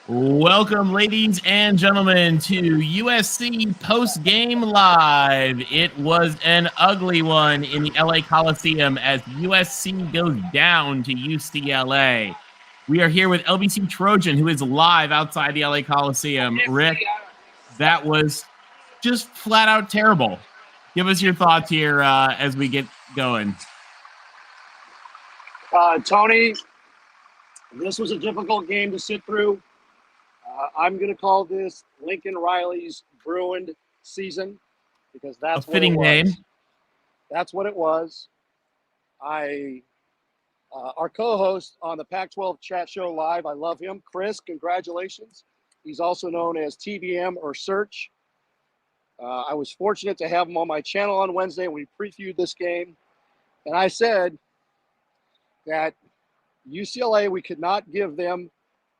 Welcome, ladies and gentlemen, to USC Postgame Live. It was an ugly one in the LA Coliseum as USC goes down to UCLA. We are here with LBC Trojan, who is live outside the LA Coliseum. Rick, that was just flat out terrible. Give us your thoughts here as we get going. Tony, this was a difficult game to sit through. I'm going to call this Lincoln Riley's ruined season because that's a fitting what it was. name. That's what it was. Our co-host on the Pac-12 chat show live, I love him. Chris, congratulations. He's also known as TVM or Search. I was fortunate to have him on my channel on Wednesday and we previewed this game. And I said that UCLA, we could not give them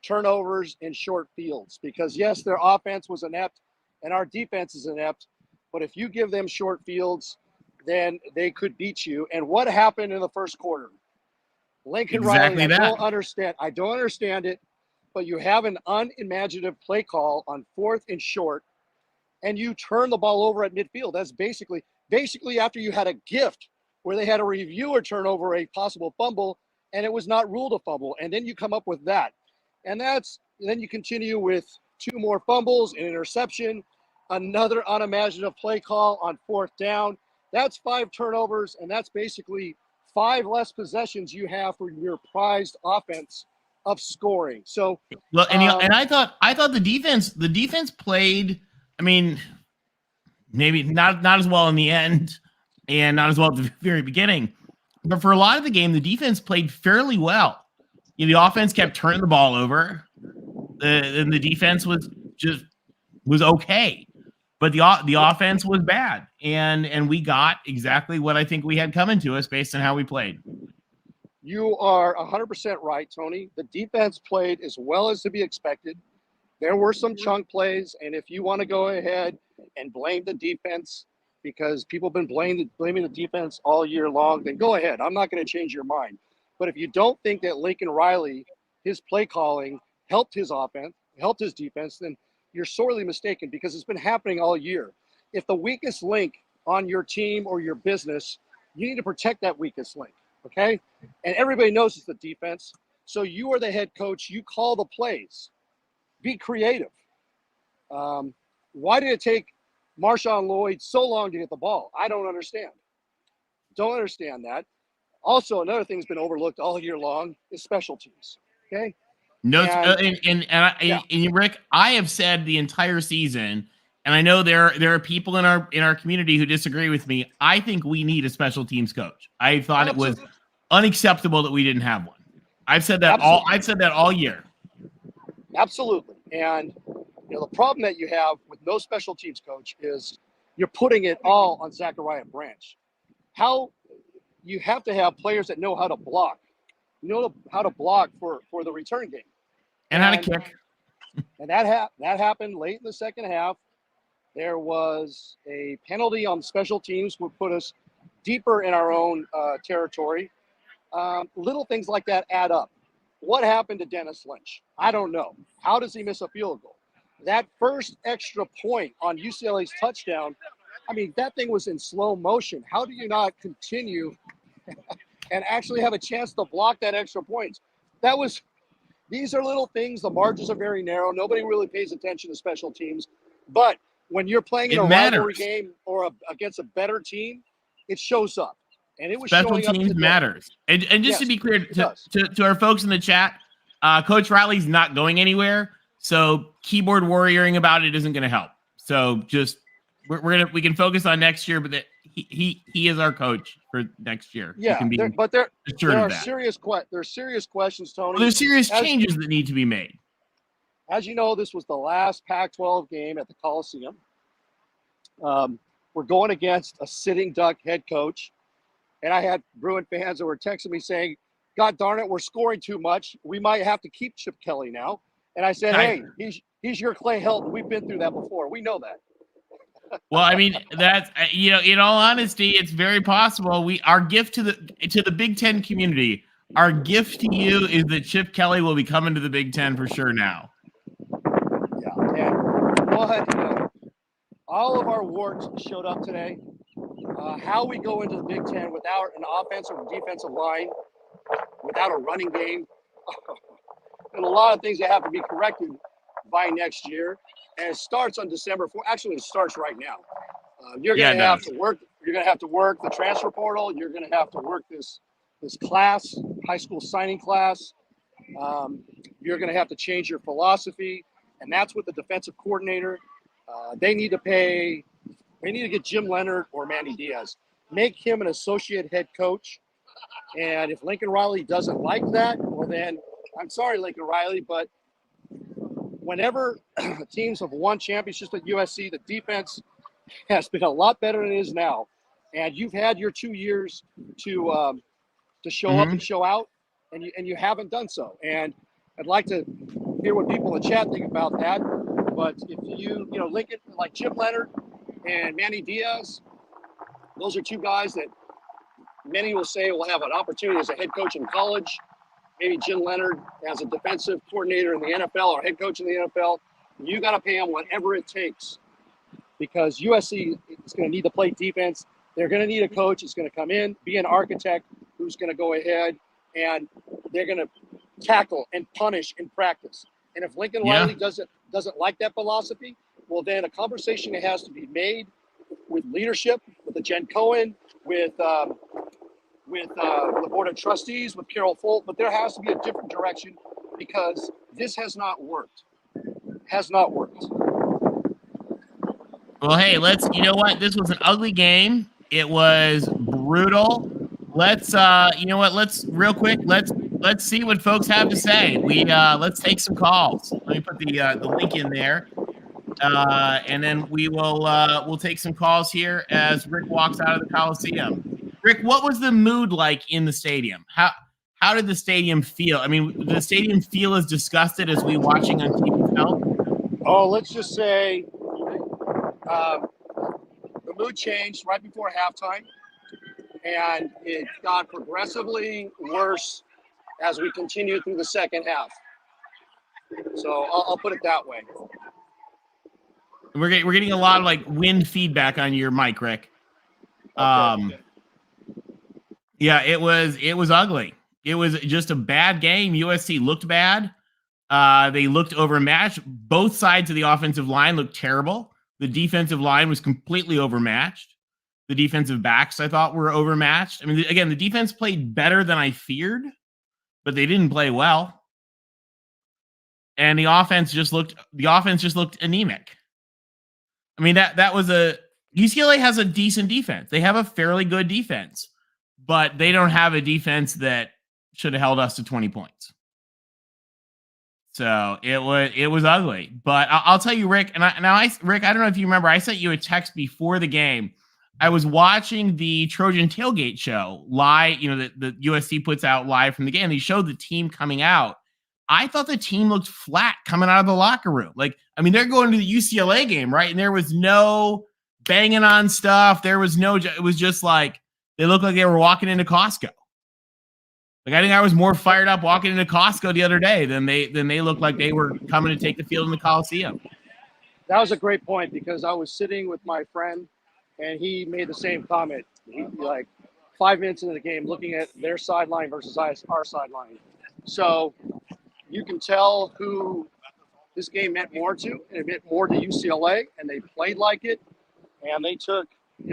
turnovers in short fields because yes, their offense was inept and our defense is inept, but if you give them short fields, then they could beat you. And what happened in the first quarter? Lincoln Riley, I don't understand it, but you have an unimaginative play call on 4th and short and you turn the ball over at midfield. That's basically after you had a gift where they had a reviewer turn over a possible fumble and it was not ruled a fumble, and then you come up with that. And then you continue with 2 more fumbles, an interception, another unimaginative play call on 4th down. That's 5 turnovers, and that's basically 5 less possessions you have for your prized offense of scoring. So, well, and I thought the defense played. I mean, maybe not as well in the end, and not as well at the very beginning, but for a lot of the game, the defense played fairly well. The offense kept turning the ball over, and the defense was okay, but the offense was bad, and we got exactly what I think we had coming to us based on how we played. You are 100% right, Tony. The defense played as well as to be expected. There were some chunk plays, and if you want to go ahead and blame the defense because people have been blaming the defense all year long, then go ahead. I'm not going to change your mind. But if you don't think that Lincoln Riley, his play calling helped his offense, helped his defense, then you're sorely mistaken because it's been happening all year. If the weakest link on your team or your business, you need to protect that weakest link, okay? And everybody knows it's the defense. So you are the head coach. You call the plays. Be creative. Why did it take Marshawn Lloyd so long to get the ball? I don't understand. Don't understand that. Also, another thing that's been overlooked all year long is special teams. Okay. No, and Rick, I have said the entire season, and I know there are people in our community who disagree with me. I think we need a special teams coach. I thought it was unacceptable that we didn't have one. I've said that all year. Absolutely. And the problem that you have with no special teams coach is you're putting it all on Zachariah Branch. You have to have players that know how to block, how to block for the return game. And how to kick. And that happened late in the second half. There was a penalty on special teams would put us deeper in our own territory. Little things like that add up. What happened to Dennis Lynch? I don't know. How does he miss a field goal? That first extra point on UCLA's touchdown, I mean, that thing was in slow motion. How do you not continue and actually have a chance to block that extra point? These are little things. The margins are very narrow. Nobody really pays attention to special teams. But when you're playing in a rivalry game or against a better team, it shows up. And it was special showing up teams today. Matters. And just to be clear to our folks in the chat, Coach Riley's not going anywhere. So keyboard warrioring about it isn't going to help. So just we can focus on next year, but he is our coach for next year. Yeah, there are serious questions, Tony. Well, there's serious changes that need to be made. As you know, this was the last Pac-12 game at the Coliseum. We're going against a sitting duck head coach, and I had Bruin fans that were texting me saying, "God darn it, we're scoring too much. We might have to keep Chip Kelly now." And I said, "Hey, he's your Clay Helton. We've been through that before. We know that." Well, I mean, that's in all honesty, it's very possible. Our gift to the Big Ten community, our gift to you is that Chip Kelly will be coming to the Big Ten for sure now. what? All of our warts showed up today. How we go into the Big Ten without an offensive or defensive line, without a running game, and a lot of things that have to be corrected by next year. And it starts on December 4th. Actually, it starts right now. You're going to have to work. You're going to have to work the transfer portal. You're going to have to work this class, high school signing class. You're going to have to change your philosophy, and that's what the defensive coordinator. They need to pay. They need to get Jim Leonard or Manny Diaz. Make him an associate head coach. And if Lincoln Riley doesn't like that, well then, I'm sorry, Lincoln Riley, but whenever teams have won championships at USC, the defense has been a lot better than it is now. And you've had your 2 years to show up and show out, and you haven't done so. And I'd like to hear what people in the chat think about that. But if you know, Lincoln, like Jim Leonard and Manny Diaz, those are two guys that many will say will have an opportunity as a head coach in college. Maybe Jim Leonard as a defensive coordinator in the NFL or head coach in the NFL. You got to pay him whatever it takes, because USC is going to need to play defense. They're going to need a coach that's going to come in, be an architect who's going to go ahead, and they're going to tackle and punish in practice. And if Lincoln Riley doesn't like that philosophy, well, then a conversation has to be made with leadership, with the Jen Cohen, with the board of trustees, with Carol Folt. But there has to be a different direction, because this has not worked. Has not worked. Well, hey, you know what? This was an ugly game. It was brutal. Let's real quick, let's see what folks have to say. Let's take some calls. Let me put the link in there. And then we'll take some calls here as Rick walks out of the Coliseum. Rick, what was the mood like in the stadium? How did the stadium feel? I mean, did the stadium feel as disgusted as we watching on TV felt? Oh, let's just say the mood changed right before halftime, and it got progressively worse as we continued through the second half. So I'll put it that way. We're getting a lot of like wind feedback on your mic, Rick. Okay. Yeah, it was ugly. It was just a bad game. USC looked bad. They looked overmatched. Both sides of the offensive line looked terrible. The defensive line was completely overmatched. The defensive backs, I thought, were overmatched. I mean, again, the defense played better than I feared, but they didn't play well. And the offense just looked anemic. I mean, that was UCLA has a decent defense. They have a fairly good defense, but they don't have a defense that should have held us to 20 points. So it was ugly. But I'll tell you, Rick, Rick, I don't know if you remember, I sent you a text before the game. I was watching the Trojan Tailgate show live, the USC puts out live from the game. They showed the team coming out. I thought the team looked flat coming out of the locker room. Like, I mean, they're going to the UCLA game, right? And there was no banging on stuff. It was just like, they looked like they were walking into Costco. Like, I think I was more fired up walking into Costco the other day than they looked like they were coming to take the field in the Coliseum. That was a great point, because I was sitting with my friend and he made the same comment. He, like 5 minutes into the game, looking at their sideline versus our sideline. So you can tell who this game meant more to, and it meant more to UCLA, and they played like it, and they took,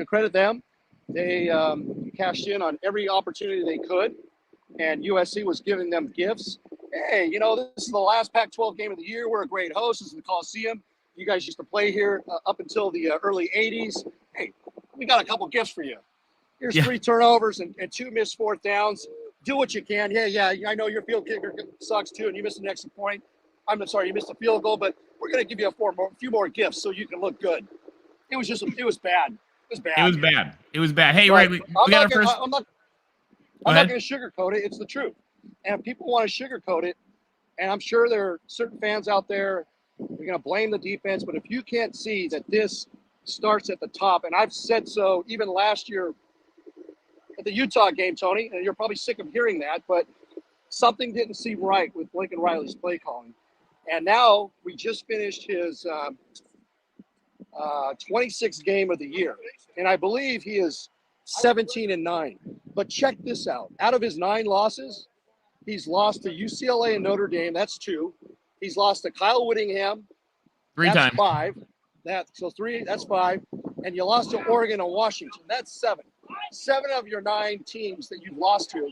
credit them. They cashed in on every opportunity they could, and USC was giving them gifts. Hey, this is the last Pac-12 game of the year. We're a great host. This is the Coliseum. You guys used to play here up until the early 80s. Hey, we got a couple gifts for you. Here's 3 turnovers and 2 missed fourth downs. Do what you can. Yeah, I know your field kicker sucks too, and you missed an extra point. I'm sorry, you missed a field goal, but we're going to give you a few more gifts so you can look good. It was bad. It was bad. It was bad. Hey, right. I'm not going to sugarcoat it. It's the truth. And if people want to sugarcoat it, and I'm sure there are certain fans out there, they're going to blame the defense. But if you can't see that this starts at the top, and I've said so even last year at the Utah game, Tony, and you're probably sick of hearing that, but something didn't seem right with Lincoln Riley's play calling. And now we just finished his 26th game of the year. And I believe he is 17-9. But check this out. Out of his 9 losses, he's lost to UCLA and Notre Dame. That's 2. He's lost to Kyle Whittingham. 3 That's times. 5. So 3, that's 5. And you lost to Oregon and Washington. That's 7. 7 of your 9 teams that you've lost to,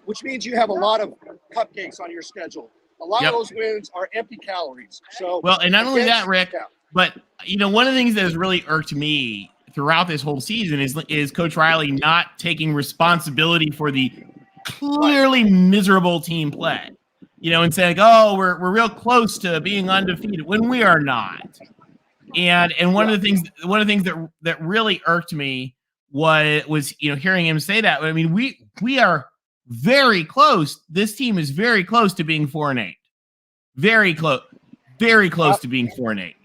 which means you have a lot of cupcakes on your schedule. A lot of those wins are empty calories. So well, and not only that, Rick, but one of the things that has really irked me throughout this whole season is Coach Riley not taking responsibility for the clearly miserable team play. And saying, "Oh, we're real close to being undefeated," when we are not. And one of the things that really irked me was hearing him say that. I mean, we are very close. This team is very close to being 4-8. Very close to being 4-8.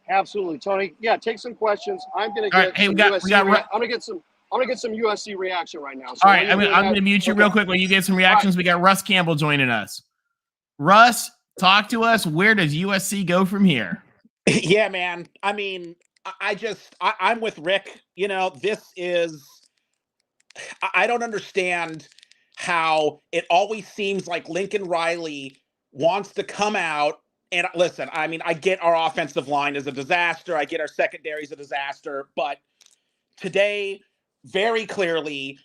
Absolutely, Tony. Yeah, take some questions. I'm gonna get. All right, hey, I'm gonna get some USC reaction right now. So all right, I'm gonna mute you real quick while you get some reactions. Right. We got Russ Campbell joining us. Russ, talk to us. Where does USC go from here? Yeah, man. I mean, I'm with Rick. This is, I don't understand how it always seems like Lincoln Riley wants to come out and listen. I mean, I get our offensive line is a disaster. I get our secondary is a disaster. But today, very clearly,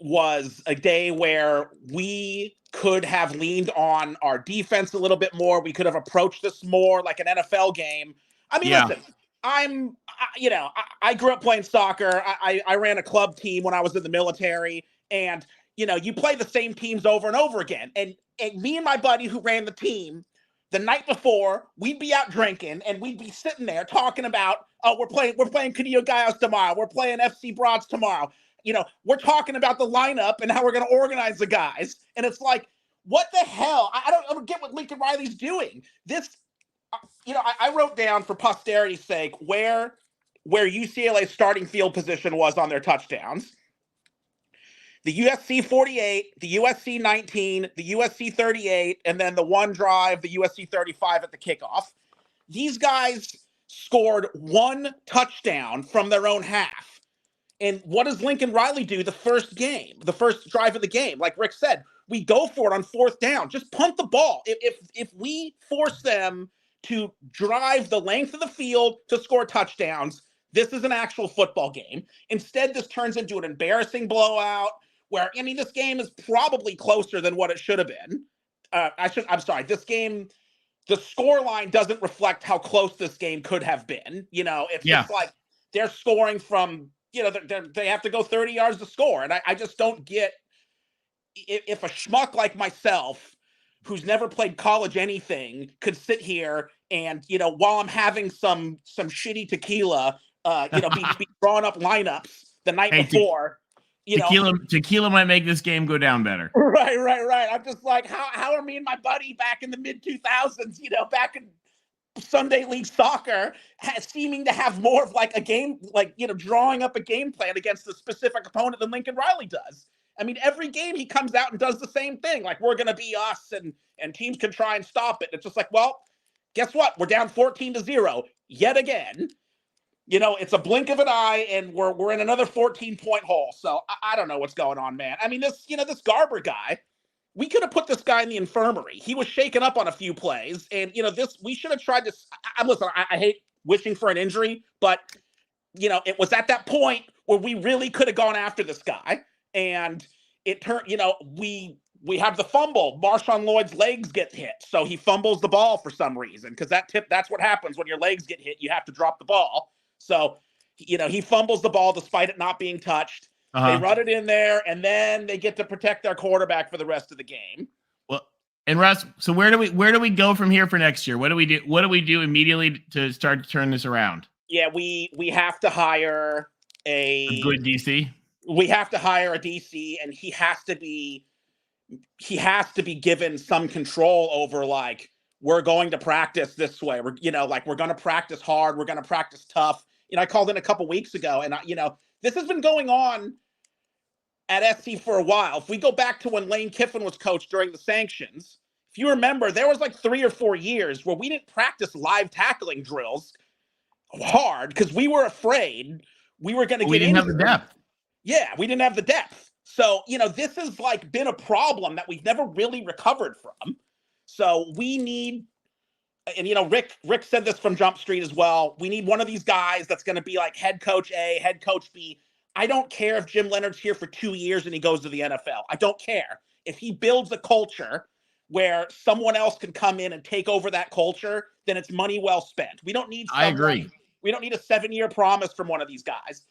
was a day where we could have leaned on our defense a little bit more. We could have approached this more like an NFL game. I mean, listen, I grew up playing soccer. I ran a club team when I was in the military, and you play the same teams over and over again. And me and my buddy who ran the team, the night before, we'd be out drinking and we'd be sitting there talking about, oh, we're playing Cadillo Gallos tomorrow. We're playing FC Broads tomorrow. We're talking about the lineup and how we're going to organize the guys. And it's like, what the hell? I don't get what Lincoln Riley's doing. This, I wrote down for posterity's sake where UCLA's starting field position was on their touchdowns. The USC 48, the USC 19, the USC 38, and then the one drive, the USC 35 at the kickoff. These guys scored 1 touchdown from their own half. And what does Lincoln Riley do the first drive of the game? Like Rick said, we go for it on 4th down. Just punt the ball. If we force them to drive the length of the field to score touchdowns, this is an actual football game. Instead, this turns into an embarrassing blowout where, this game is probably closer than what it should have been. This game, the score line doesn't reflect how close this game could have been. It's just like they're scoring from, they have to go 30 yards to score. And I just don't get if a schmuck like myself, who's never played college anything, could sit here and, while I'm having some shitty tequila, be drawing up lineups the night before. Tequila might make this game go down better. Right. I'm just like, how are me and my buddy back in the mid-2000s, back in Sunday League soccer, seeming to have more of like a game, drawing up a game plan against a specific opponent than Lincoln Riley does. I mean, every game he comes out and does the same thing. Like, we're going to be us and teams can try and stop it. It's just like, well, guess what? We're down 14-0 yet again. It's a blink of an eye and we're in another 14-point hole. So I don't know what's going on, man. I mean, this Garber guy, we could have put this guy in the infirmary. He was shaken up on a few plays, and we should have tried to. Listen, I hate wishing for an injury, but it was at that point where we really could have gone after this guy, and it turned. We have the fumble. Marshawn Lloyd's legs get hit, so he fumbles the ball for some reason because that's what happens when your legs get hit. You have to drop the ball. So he fumbles the ball despite it not being touched. They run it in there, and then they get to protect their quarterback for the rest of the game. Well, and Russ, so where do we go from here for next year? What do we do? What do we do immediately to start to turn this around? Yeah, we have to hire a good DC. We have to hire a DC, and he has to be given some control over, like, we're going to practice this way. We're going to practice hard. We're going to practice tough. I called in a couple weeks ago, and this has been going on at SC for a while. If we go back to when Lane Kiffin was coach during the sanctions, if you remember, there was like 3 or 4 years where we didn't practice live tackling drills hard because we were afraid we were going to get We didn't have the injured. depth. Yeah, we didn't have the depth. So, this has like been a problem that we've never really recovered from. So we need, and Rick said this from Jump Street as well. We need one of these guys that's going to be like head coach A, head coach B. I don't care if Jim Leonard's here for 2 years and he goes to the NFL. I don't care. If he builds a culture where someone else can come in and take over that culture, then it's money well spent. We don't need I agree. We don't need a 7-year promise from one of these guys.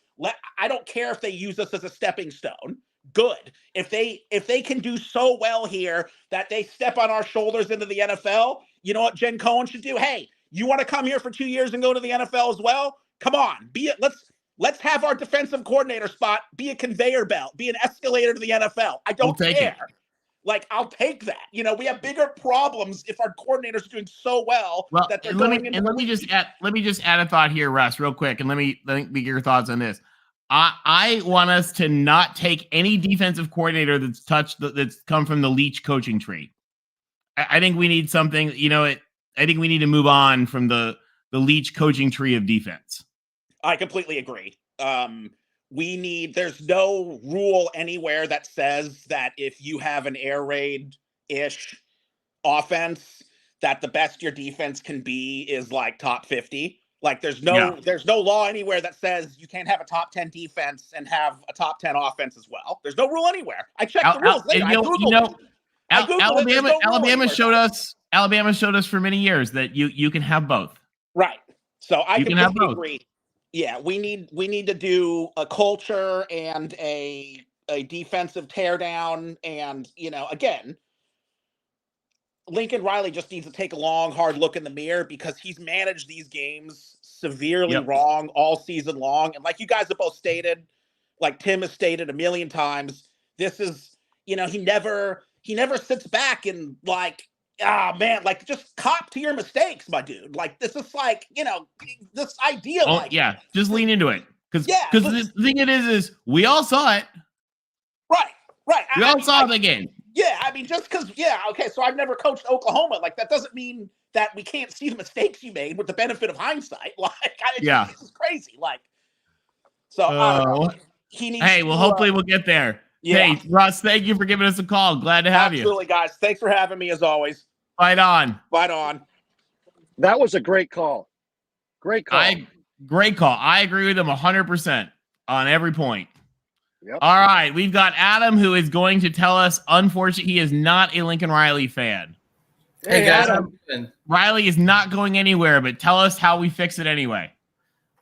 I don't care if they use us as a stepping stone. Good. If they can do so well here that they step on our shoulders into the NFL, you know what Jen Cohen should do? Hey, you want to come here for 2 years and go to the NFL as well? Come on. Let's have our defensive coordinator spot be a conveyor belt, be an escalator to the NFL. I don't care. Like, I'll take that. We have bigger problems if our coordinators are doing so well that they're going into. Let me just add a thought here, Russ, real quick, and let me get your thoughts on this. I want us to not take any defensive coordinator that's come from the Leach coaching tree. I think we need something. I think we need to move on from the Leach coaching tree of defense. I completely agree. There's no rule anywhere that says that if you have an air raid-ish offense, that the best your defense can be is like top 50. Like there's no law anywhere that says you can't have a top 10 defense and have a top 10 offense as well. There's no rule anywhere. I checked the rules later. Alabama showed us for many years that you can have both. Right. So I completely agree. Yeah, we need to do a culture and a defensive teardown, and again, Lincoln Riley just needs to take a long, hard look in the mirror because he's managed these games severely wrong all season long. And like you guys have both stated, like Tim has stated a million times, this is he never sits back and like, like just cop to your mistakes, my dude. Like this is like, this idea. Just lean into it. Because the thing is we all saw it. Right. We all saw the game. Yeah, I mean, just because, okay, so I've never coached Oklahoma. Like that doesn't mean that we can't see the mistakes you made with the benefit of hindsight. Like, this is crazy. Like, so I don't know. Hopefully we'll get there. Yeah. Hey, Russ, thank you for giving us a call. Glad to have you. Absolutely, guys. Thanks for having me as always. Fight on. That was a great call. Great call. I agree with him 100% on every point. Yep. All right. We've got Adam who is going to tell us, unfortunately, he is not a Lincoln Riley fan. Hey guys. Adam, Riley is not going anywhere, but tell us how we fix it anyway.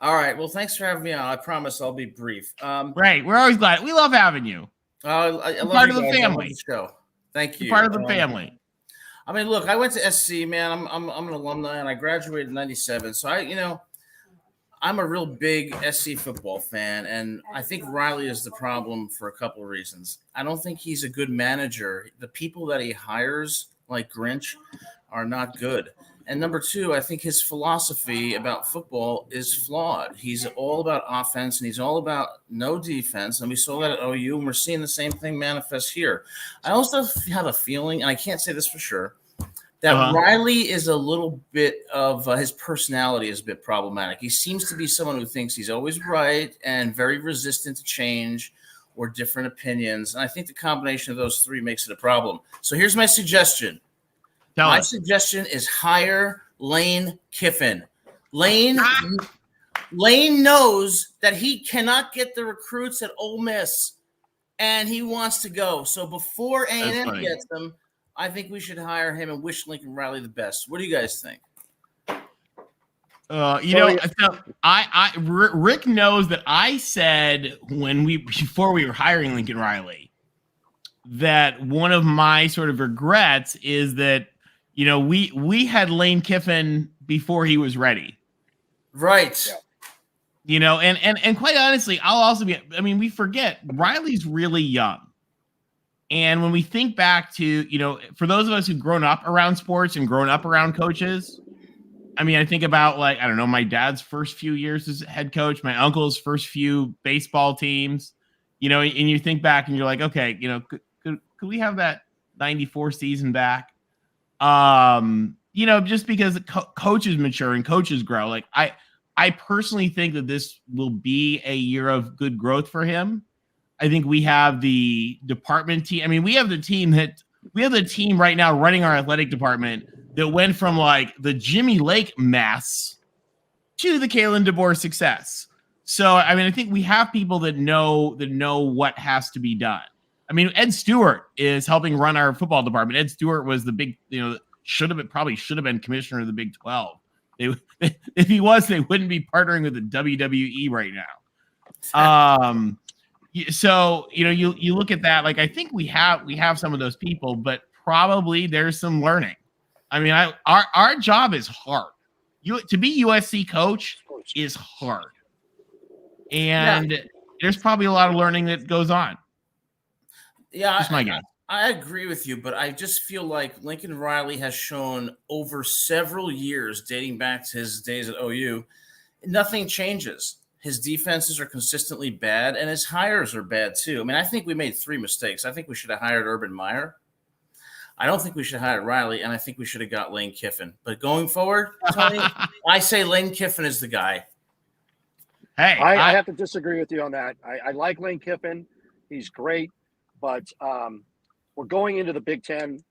All right. Well, thanks for having me on. I promise I'll be brief. Right. We're always glad. We love having you. I love part you of the guys. family. I love the show. Thank you. You're part of the family. I mean, look, I went to SC, man. I'm an alumni, and I graduated in '97. So I'm a real big SC football fan, and I think Riley is the problem for a couple of reasons. I don't think he's a good manager. The people that he hires, like Grinch, are not good. And number two, I think his philosophy about football is flawed. He's all about offense, and he's all about no defense. And we saw that at OU, and we're seeing the same thing manifest here. I also have a feeling, and I can't say this for sure, that Riley is a little bit of his personality is a bit problematic. He seems to be someone who thinks he's always right and very resistant to change or different opinions. And I think the combination of those three makes it a problem. So here's my suggestion. My suggestion is hire Lane Kiffin. Lane knows that he cannot get the recruits at Ole Miss, and he wants to go. So before A&M gets them, I think we should hire him and wish Lincoln Riley the best. What do you guys think? Rick knows that I said before we were hiring Lincoln Riley that one of my sort of regrets is that we had Lane Kiffin before he was ready. Right. And quite honestly, we forget Riley's really young. And when we think back to, for those of us who've grown up around sports and grown up around coaches, I think about my dad's first few years as head coach, my uncle's first few baseball teams, and you think back and you're like, okay, could we have that 94 season back? Just because coaches mature and coaches grow. I personally think that this will be a year of good growth for him. I think we have the department team. I mean, we have the team right now running our athletic department that went from like the Jimmy Lake mess to the Kalen DeBoer success. So, I mean, I think we have people that know what has to be done. I mean, Ed Stewart is helping run our football department. Ed Stewart was the big, probably should have been commissioner of the Big 12. If he was, they wouldn't be partnering with the WWE right now. So, you look at that, like, I think we have some of those people, but probably there's some learning. I mean, our job is hard. To be USC coach is hard. And there's probably a lot of learning that goes on. Yeah, just my guess. I agree with you, but I just feel like Lincoln Riley has shown over several years, dating back to his days at OU, nothing changes. His defenses are consistently bad, and his hires are bad too. I mean, I think we made 3 mistakes. I think we should have hired Urban Meyer. I don't think we should have hired Riley, and I think we should have got Lane Kiffin. But going forward, Tony, I say Lane Kiffin is the guy. Hey, I have to disagree with you on that. I like Lane Kiffin. He's great. But we're going into the Big Ten,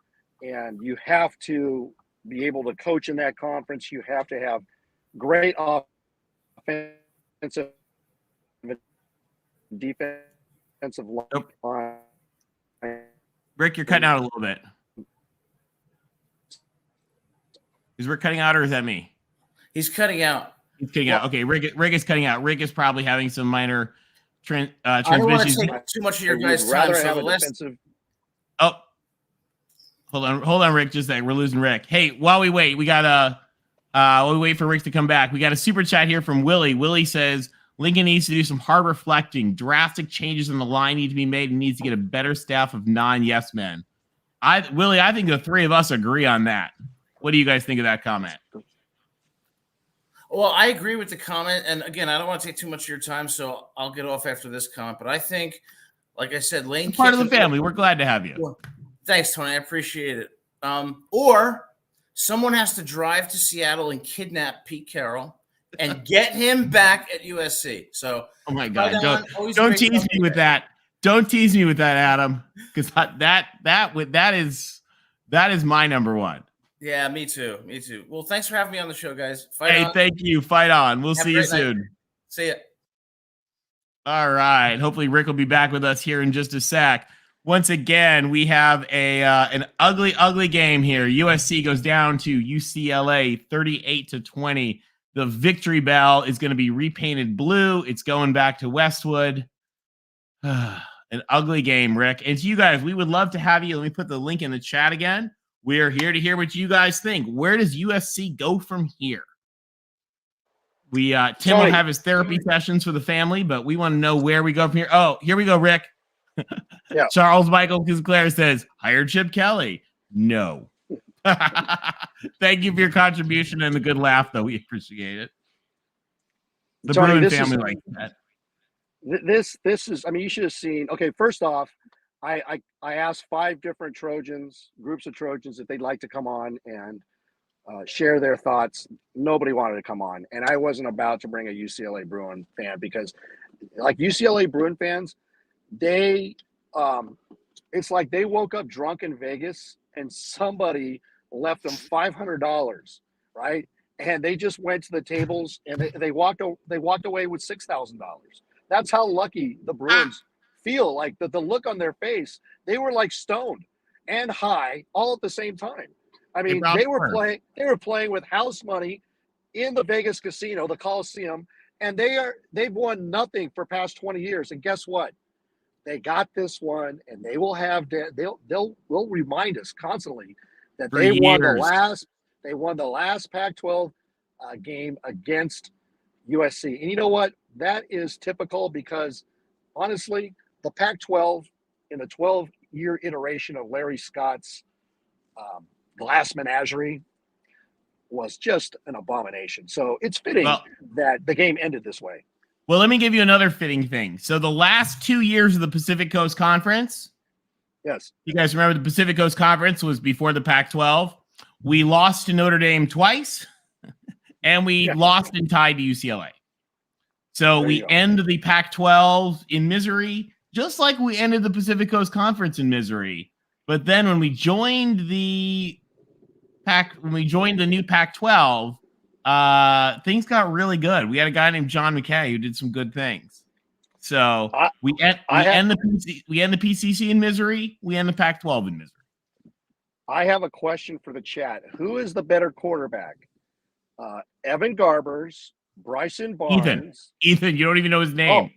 and you have to be able to coach in that conference. You have to have great offensive defensive line. Rick, you're cutting out a little bit. Is Rick cutting out, or is that me? He's cutting out. He's cutting out. Okay, Rick is cutting out. Rick is probably having some minor transmission. I don't want to take too much of your guys' time. Oh, hold on, Rick. Just a second. We're losing Rick. Hey, while we wait, we got while we wait for Rick to come back, we got a super chat here from Willie. Willie says Lincoln needs to do some hard reflecting. Drastic changes in the line need to be made and needs to get a better staff of non-yes men. Willie, I think the 3 of us agree on that. What do you guys think of that comment? Well, I agree with the comment. And again, I don't want to take too much of your time, so I'll get off after this comment. But I think, like I said, Lane part of the family. We're glad to have you. Well, thanks, Tony. I appreciate it. Or someone has to drive to Seattle and kidnap Pete Carroll and get him back at USC. So, oh my God, don't tease me with that. Don't tease me with that, Adam, because that is my number one. Yeah, me too. Me too. Well, thanks for having me on the show, guys. Thank you. Fight on. We'll see you soon. Night. See ya. All right. Hopefully Rick will be back with us here in just a sec. Once again, we have an ugly game here. USC goes down to UCLA 38-20. The victory bell is going to be repainted blue. It's going back to Westwood. An ugly game, Rick. And to you guys, we would love to have you. Let me put the link in the chat again. We are here to hear what you guys think. Where does USC go from here? Tim will have his therapy sessions for the family, but we want to know where we go from here. Oh, here we go, Rick. Yeah. Charles Michael Sinclair says, hire Chip Kelly. No. Thank you for your contribution and the good laugh, though. We appreciate it. The Tony, Bruin family likes that. This is, I mean, you should have seen. Okay, first off, I asked 5 different groups of Trojans, if they'd like to come on and share their thoughts. Nobody wanted to come on, and I wasn't about to bring a UCLA Bruin fan because, like, UCLA Bruin fans, they it's like they woke up drunk in Vegas and somebody left them $500, right? And they just went to the tables and they walked away with $6,000. That's how lucky the Bruins feel. Like the look on their face, they were like stoned and high all at the same time. I mean, they were playing with house money in the Vegas casino, the Coliseum, and they've won nothing for past 20 years. And guess what? They got this one, and they will have they'll remind us constantly that they won the last Pac-12 game against USC. And you know what? That is typical because honestly, the Pac-12 in the 12-year iteration of Larry Scott's glass menagerie was just an abomination. So it's fitting that the game ended this way. Well, let me give you another fitting thing. So the last 2 years of the Pacific Coast Conference, yes, you guys remember the Pacific Coast Conference was before the Pac-12. We lost to Notre Dame twice, and we lost and tied to UCLA. So There we you go. end the Pac-12 in misery, just like we ended the Pacific Coast Conference in misery. But then when we joined the new Pac-12, things got really good. We had a guy named John McKay who did some good things. So we end the PCC in misery. We end the Pac-12 in misery. I have a question for the chat. Who is the better quarterback? Evan Garbers, Bryson Barnes. Ethan, you don't even know his name.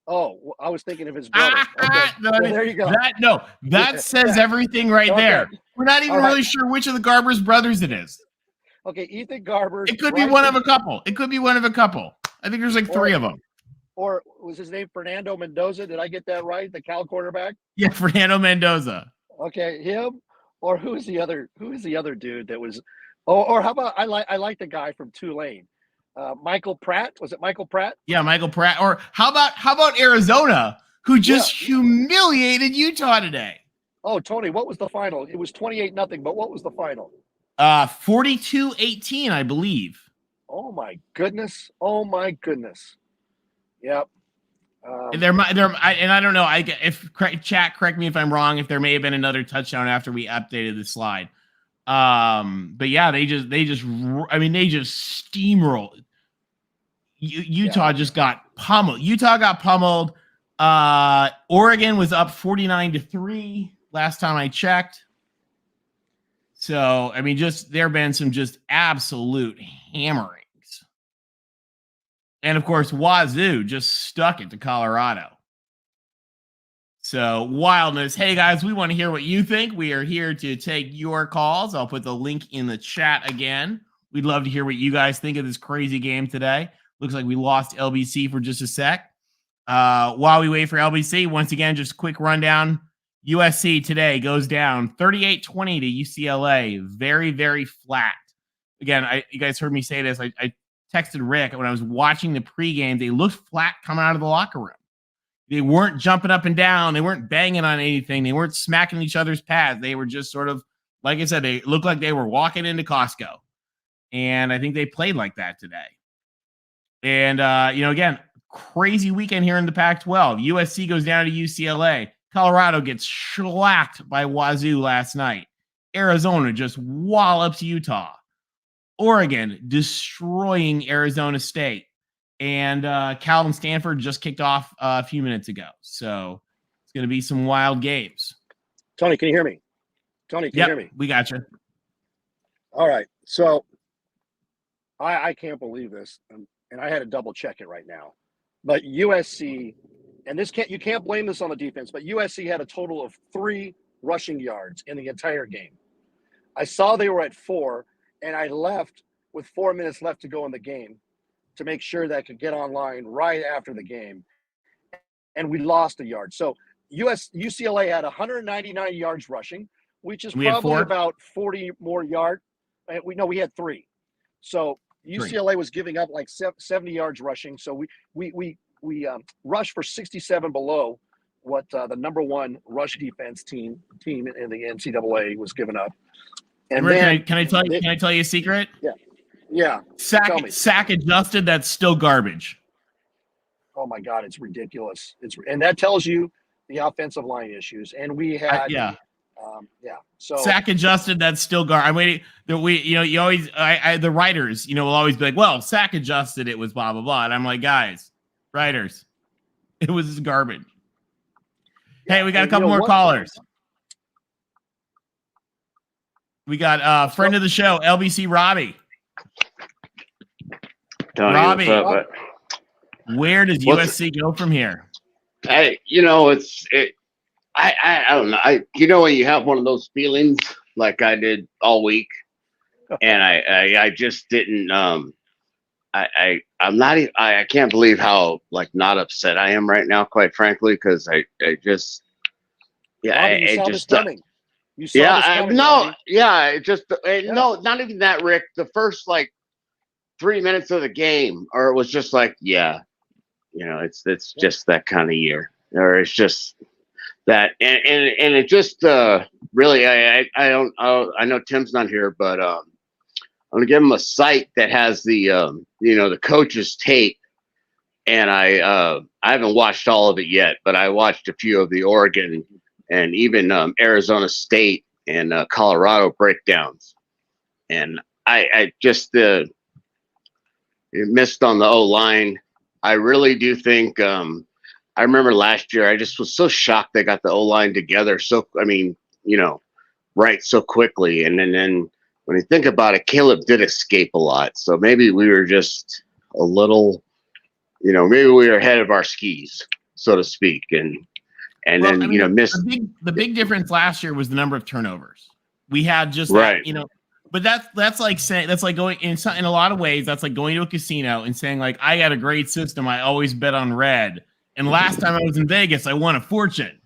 Oh, I was thinking of his brother. Okay. No, Well, there you go. That says everything right there. We're not even All right. really sure which of the Garbers brothers it is. Okay, Ethan Garbers. It could be one of a couple. I think there's like three of them. Or was his name Fernando Mendoza? Did I get that right? The Cal quarterback? Yeah, Fernando Mendoza. Okay, him. Or who is the other dude that was? Or how about I like the guy from Tulane, Michael Pratt. Was it Michael Pratt? Yeah, Michael Pratt. Or how about Arizona, who just humiliated Utah today? Oh, Tony, what was the final? It was 28-0, but what was the final? 42-18, I believe. Oh my goodness! Yep. And I don't know. Chat, correct me if I'm wrong. If there may have been another touchdown after we updated the slide, but yeah, they just steamrolled. Utah just got pummeled. Utah got pummeled. Oregon was up 49-3 last time I checked. So there have been some just absolute hammerings. And, of course, Wazoo just stuck it to Colorado. So, wildness. Hey, guys, we want to hear what you think. We are here to take your calls. I'll put the link in the chat again. We'd love to hear what you guys think of this crazy game today. Looks like we lost LBC for just a sec. While we wait for LBC, once again, just a quick rundown. USC today goes down 38-20 to UCLA. Very, very flat. Again, you guys heard me say this. I texted Rick when I was watching the pregame. They looked flat coming out of the locker room. They weren't jumping up and down. They weren't banging on anything. They weren't smacking each other's pads. They were just sort of, like I said, they looked like they were walking into Costco. And I think they played like that today. And, again, crazy weekend here in the Pac-12. USC goes down to UCLA. Colorado gets shellacked by Wazoo last night. Arizona just wallops Utah. Oregon destroying Arizona State. And Cal and Stanford just kicked off a few minutes ago. So it's going to be some wild games. Tony, can you hear me? Tony, can you hear me? We got you. All right. So I can't believe this. And I had to double check it right now. But USC, and you can't blame this on the defense, but USC had a total of 3 rushing yards in the entire game. I saw they were at 4. And I left with 4 minutes left to go in the game to make sure that I could get online right after the game. And we lost a yard. So UCLA had 199 yards rushing, which is probably about 40 more yards. We had 3. So UCLA was giving up like 70 yards rushing. So we rushed for 67 below what the number 1 rush defense team in the NCAA was giving up. And Rick, can I tell you a secret? Yeah. Sack adjusted. That's still garbage. Oh my God, it's ridiculous. And that tells you the offensive line issues. And we had So sack adjusted. That's still garbage. I'm waiting. You always the writers will always be like, well, sack adjusted. It was blah blah blah. And I'm like, guys, writers, it was garbage. Hey, we got a couple more callers. We got friend of the show, LBC Robbie. Robbie, what's up, where does USC go from here? I don't know. When you have one of those feelings like I did all week, and I just didn't. I can't believe how not upset I am right now, quite frankly, because I just coming. You saw not even that, Rick. The first 3 minutes of the game, or it was just it's just that kind of year, or it's just that, and it just really I know Tim's not here, but I'm gonna give them a site that has the the coach's tape, and I haven't watched all of it yet, but I watched a few of the Oregon and even Arizona State and Colorado breakdowns, and I just missed on the O-line. I really do think I remember last year I just was so shocked they got the O-line together right so quickly, and then when you think about it, Caleb did escape a lot, so maybe we were just a little, maybe we were ahead of our skis, so to speak, and missed. The big difference last year was the number of turnovers. We had just right. that, but that's like saying, that's like going in a lot of ways, that's like going to a casino and saying like, I got a great system, I always bet on red, and last time I was in Vegas I won a fortune.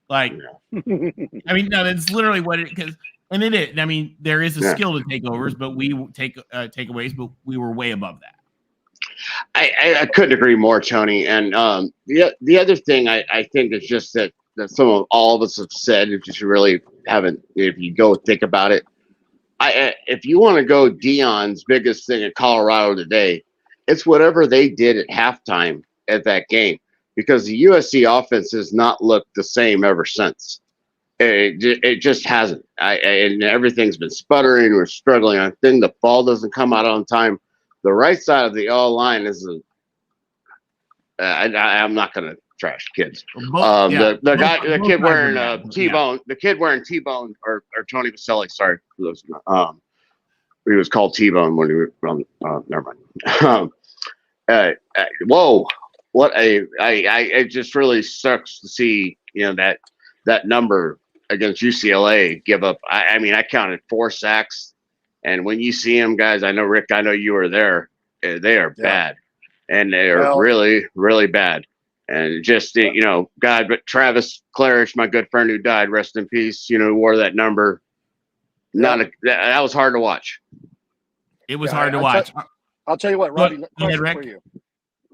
Like, I mean, no, that's literally what it is. And it is. I mean, there is a skill to takeovers, but we take takeaways, but we were way above that. I couldn't agree more, Tony. And the other thing I think is just that all of us have said, if you really haven't, if you go think about it, if you want to go Dion's biggest thing in Colorado today, it's whatever they did at halftime at that game, because the USC offense has not looked the same ever since. It just hasn't. And everything's been sputtering. We're struggling. I think the ball doesn't come out on time. The right side of the line is I'm not going to trash kids. The kid wearing T-Bone, or Tony Vaselli. Sorry, he was called T-Bone when he was never mind. Whoa. It just really sucks to see, that number against UCLA give up. I mean, I counted 4 sacks, and when you see them, guys, I know, Rick, I know you were there. They are bad, and they are really, really bad. And just, God, but Travis Claridge, my good friend who died, rest in peace, wore that number. That was hard to watch. It was hard to watch. I'll tell you what, Robbie,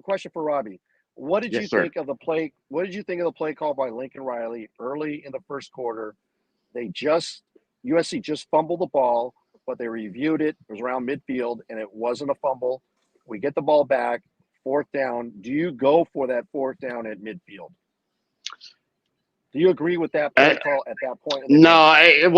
question for Robbie. What did you think of the play? What did you think of the play call by Lincoln Riley early in the first quarter? USC just fumbled the ball, but they reviewed it. It was around midfield, and it wasn't a fumble. We get the ball back, 4th down. Do you go for that 4th down at midfield? Do you agree with that play call at that point? No, I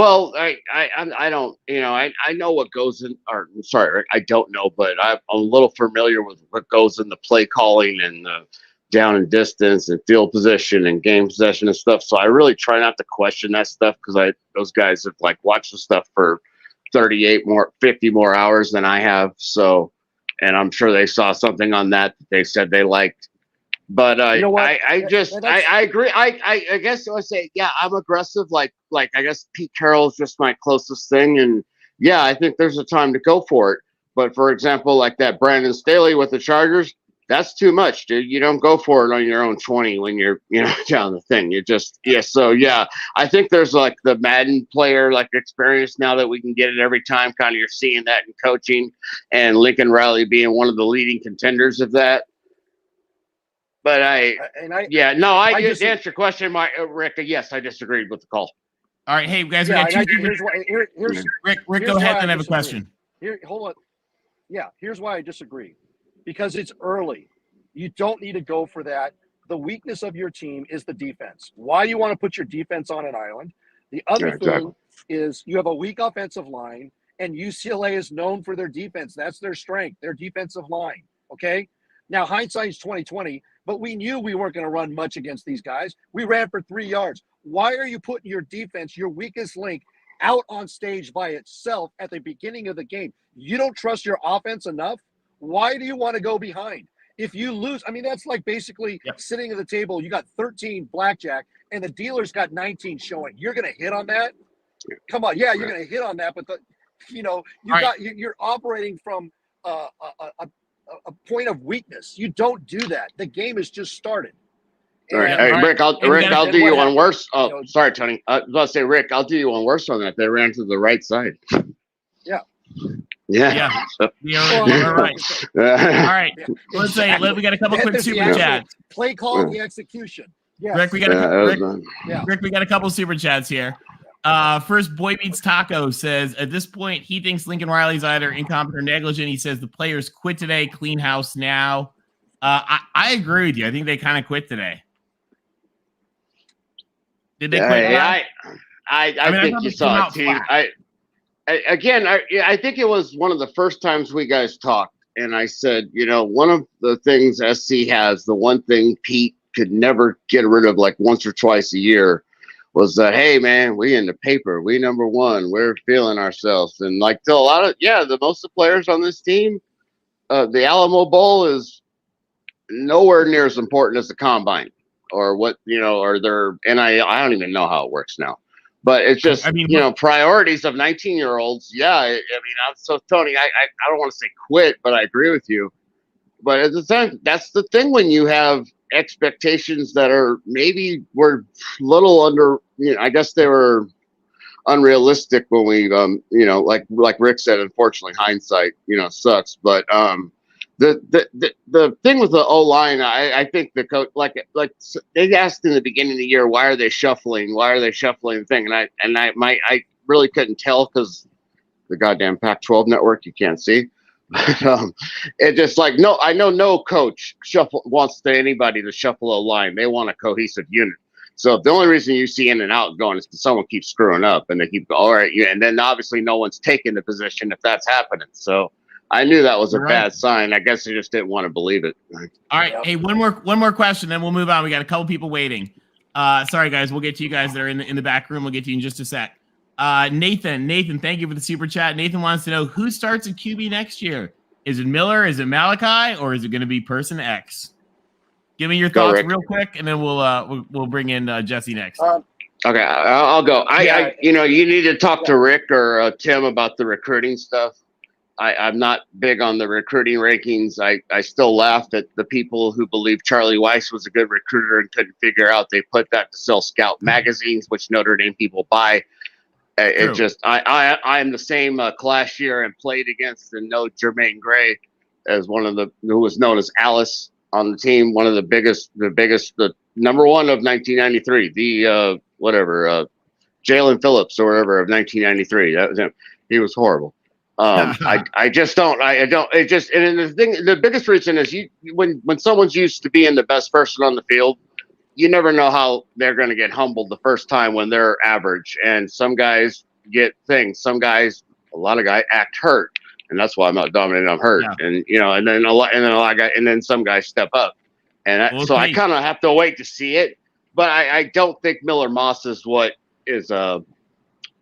don't. I know what goes in. Or sorry, Rick, I don't know, but I'm a little familiar with what goes in the play calling and the down and distance and field position and game possession and stuff. So I really try not to question that stuff, because those guys have watched the stuff for 50 more hours than I have. So, and I'm sure they saw something on that they said they liked. But I agree. I guess I would say, I'm aggressive. Like I guess Pete Carroll is just my closest thing, and I think there's a time to go for it. But for example, like that Brandon Staley with the Chargers, that's too much, dude. You don't go for it on your own 20 when you're down the thing. You just I think there's the Madden player experience now that we can get it every time. Kind of you're seeing that in coaching, and Lincoln Riley being one of the leading contenders of that. But to answer your question, Rick, yes, I disagreed with the call. All right, hey guys, Rick, go ahead and have a question. Hold on. Yeah, here's why I disagree. Because it's early. You don't need to go for that. The weakness of your team is the defense. Why do you want to put your defense on an island? The other thing is you have a weak offensive line, and UCLA is known for their defense. That's their strength, their defensive line. Okay? Now, hindsight's 20/20, but we knew we weren't going to run much against these guys. We ran for 3 yards. Why are you putting your defense, your weakest link, out on stage by itself at the beginning of the game? You don't trust your offense enough? Why do you want to go behind? If you lose, I mean, that's like basically sitting at the table. You got 13 blackjack, and the dealer's got 19 showing. You're going to hit on that? Come on, you're going to hit on that, but you're operating from a point of weakness. You don't do that. The game has just started. Rick, I'll do you one worse. Oh, sorry, Tony. I was about to say, Rick, I'll do you one worse on that. They ran to the right side. Yeah. You're right. All right. Let's say we got a couple quick super chats. Play call, the execution. Yes. Rick, we got a couple super chats here. First Boy Meets Taco says, at this point, he thinks Lincoln Riley's either incompetent or negligent. He says the players quit today, clean house now. I agree with you. I think they kind of quit today. Did they quit? I think you saw it, too. I think it was one of the first times we guys talked, and I said, one of the things SC has, the one thing Pete could never get rid of, like once or twice a year, was that, hey man, we in the paper, we number one, we're feeling ourselves. And like to a lot of the most of the players on this team, the Alamo Bowl is nowhere near as important as the combine or what, or their I don't even know how it works now. But it's just priorities of 19-year-olds. Yeah, so Tony, I don't want to say quit, but I agree with you. But at the time, that's the thing when you have expectations that are maybe were little under, I guess they were unrealistic when we, like Rick said, unfortunately, hindsight, sucks. But the thing with the O-line, I think the coach, like they asked in the beginning of the year, why are they shuffling? Why are they shuffling the thing? And I really couldn't tell because the goddamn Pac-12 network, you can't see. It just like, no, I know no coach wants anybody to shuffle a line. They want a cohesive unit. So the only reason you see in and out going is because someone keeps screwing up and they keep, all right. And then obviously no one's taking the position if that's happening. So I knew that was a bad sign. I guess I just didn't want to believe it. All right. Hey, one more question, then we'll move on. We got a couple people waiting. Sorry guys, we'll get to you guys that are in the back room. We'll get to you in just a sec. Nathan, thank you for the super chat. Nathan wants to know who starts at QB next year. Is it Miller? Is it Malachi? Or is it going to be person X? Give me your thoughts real quick, and then we'll bring in Jesse next. Okay, I'll go. You need to talk to Rick or Tim about the recruiting stuff. I'm not big on the recruiting rankings. I still laughed at the people who believe Charlie Weiss was a good recruiter and couldn't figure out they put that to sell scout magazines, which Notre Dame people buy. It just I'm the same class year and played against and know Jermaine Gray as one of who was known as Alice on the team, one of the biggest, the number one of 1993, the Jalen Phillips or whatever of 1993. That was him. He was horrible. And the biggest reason is when someone's used to being the best person on the field, you never know how they're going to get humbled the first time when they're average. And some guys get things. A lot of guys act hurt, and that's why I'm not dominating. I'm hurt, and then a lot of guys, and then some guys step up, and so I kind of have to wait to see it. But I don't think Miller Moss is what is a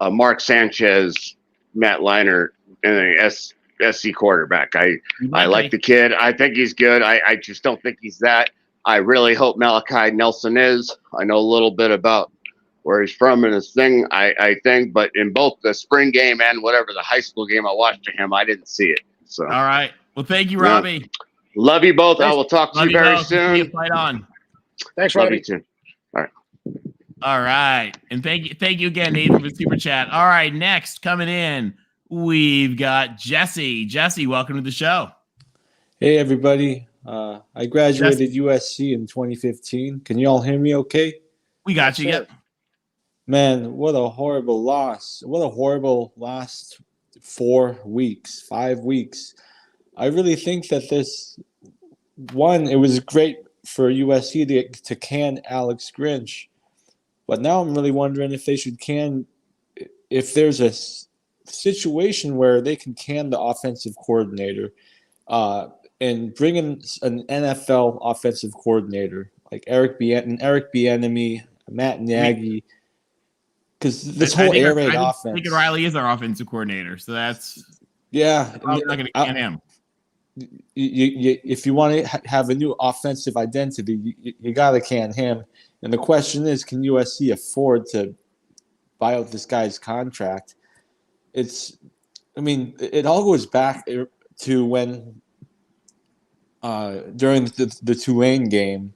Mark Sanchez, Matt Leinart, and SC quarterback. I like the kid. I think he's good. I just don't think he's that. I really hope Malachi Nelson is. I know a little bit about where he's from and his thing, I think, but in both the spring game and whatever the high school game I watched to him, I didn't see it. So all right. Well, thank you, Robbie. Love you both. I will talk to you very soon. Fight on. Thanks, Robbie. Love you too. All right. All right. And thank you again, Nathan, for the super chat. All right, next coming in, we've got Jesse. Jesse, welcome to the show. Hey, everybody. I graduated USC in 2015. Can you all hear me okay? We got you. Yep. Man, what a horrible loss. What a horrible last 5 weeks. I really think that it was great for USC to can Alex Grinch. But now I'm really wondering if they should if there's a situation where they can the offensive coordinator and bring in an NFL offensive coordinator like Eric Bieniemy, Matt Nagy, because this whole air raid offense. Lincoln Riley is our offensive coordinator, so that's I'm not going to can him. If you want to have a new offensive identity, you got to can him. And the question is, can USC afford to buy out this guy's contract? It all goes back to when during the Tulane game,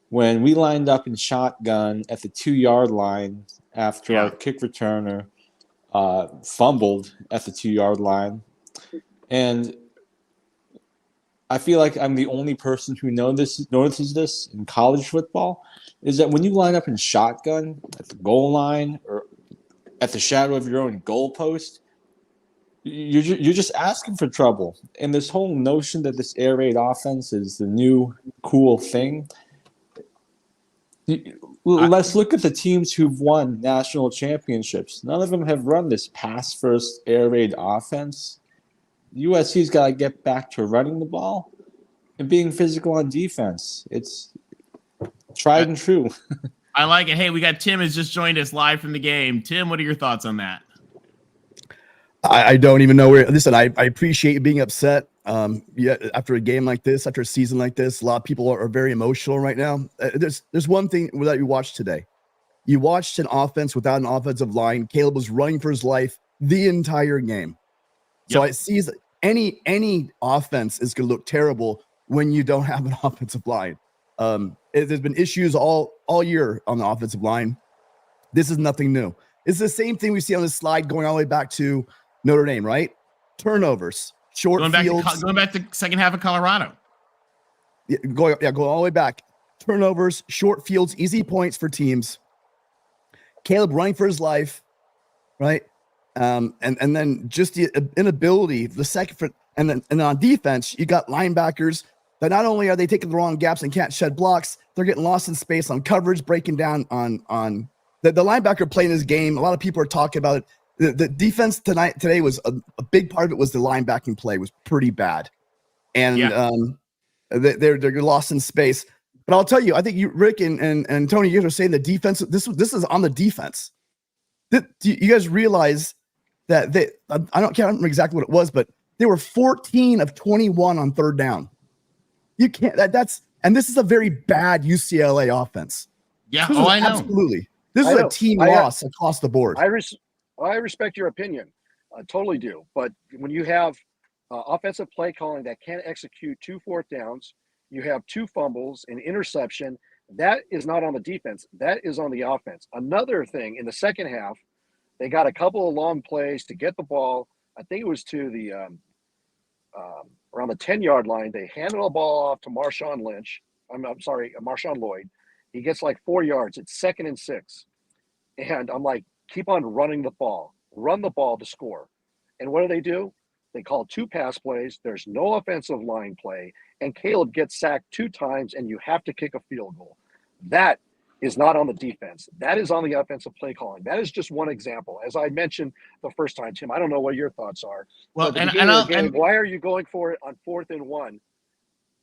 when we lined up in shotgun at the 2-yard line after our kick returner fumbled at the 2-yard line. And I feel like I'm the only person who notices this in college football, is that when you line up in shotgun at the goal line or at the shadow of your own goalpost, you're just asking for trouble. And this whole notion that this air raid offense is the new cool thing. Let's look at the teams who've won national championships. None of them have run this pass first air raid offense. USC's got to get back to running the ball and being physical on defense. It's tried and true. I like it. Hey, we got Tim has just joined us live from the game. Tim, what are your thoughts on that? I don't even know where. Listen, I appreciate you being upset. Yeah, after a game like this, after a season like this, a lot of people are very emotional right now. There's one thing that you watched today. You watched an offense without an offensive line. Caleb was running for his life the entire game. So it sees any offense is going to look terrible when you don't have an offensive line. There's been issues all year on the offensive line. This is nothing new. It's the same thing we see on the slide going all the way back to Notre Dame, right? Turnovers, short fields. Going back to second half of Colorado. Going all the way back. Turnovers, short fields, easy points for teams. Caleb running for his life, right? And then just the inability, the second, and on defense, you got linebackers that not only are they taking the wrong gaps and can't shed blocks, they're getting lost in space on coverage, breaking down on the linebacker playing this game. A lot of people are talking about it. The defense today was a big part of it was the linebacking play was pretty bad. And they're lost in space. But I'll tell you, I think you, Rick and Tony, you guys are saying the defense, this is on the defense. Do you guys realize that can't remember exactly what it was, but they were 14 of 21 on third down. You can't, and this is a very bad UCLA offense. Yeah. I know. Absolutely. This is a team loss across the board. I respect your opinion. I totally do. But when you have offensive play calling that can't execute 2 fourth downs, you have 2 fumbles, an interception, that is not on the defense. That is on the offense. Another thing, in the second half, they got a couple of long plays to get the ball. I think it was to the around the 10-yard line. They handed the ball off to Marshawn Lloyd. He gets like 4 yards. It's 2nd and 6. And I'm like, keep on running the ball. Run the ball to score. And what do? They call 2 pass plays. There's no offensive line play. And Caleb gets sacked 2 times, and you have to kick a field goal. That is not on the defense. That is on the offensive play calling. That is just one example. As I mentioned the first time, Tim, I don't know what your thoughts are. Well, Why are you going for it on 4th and 1?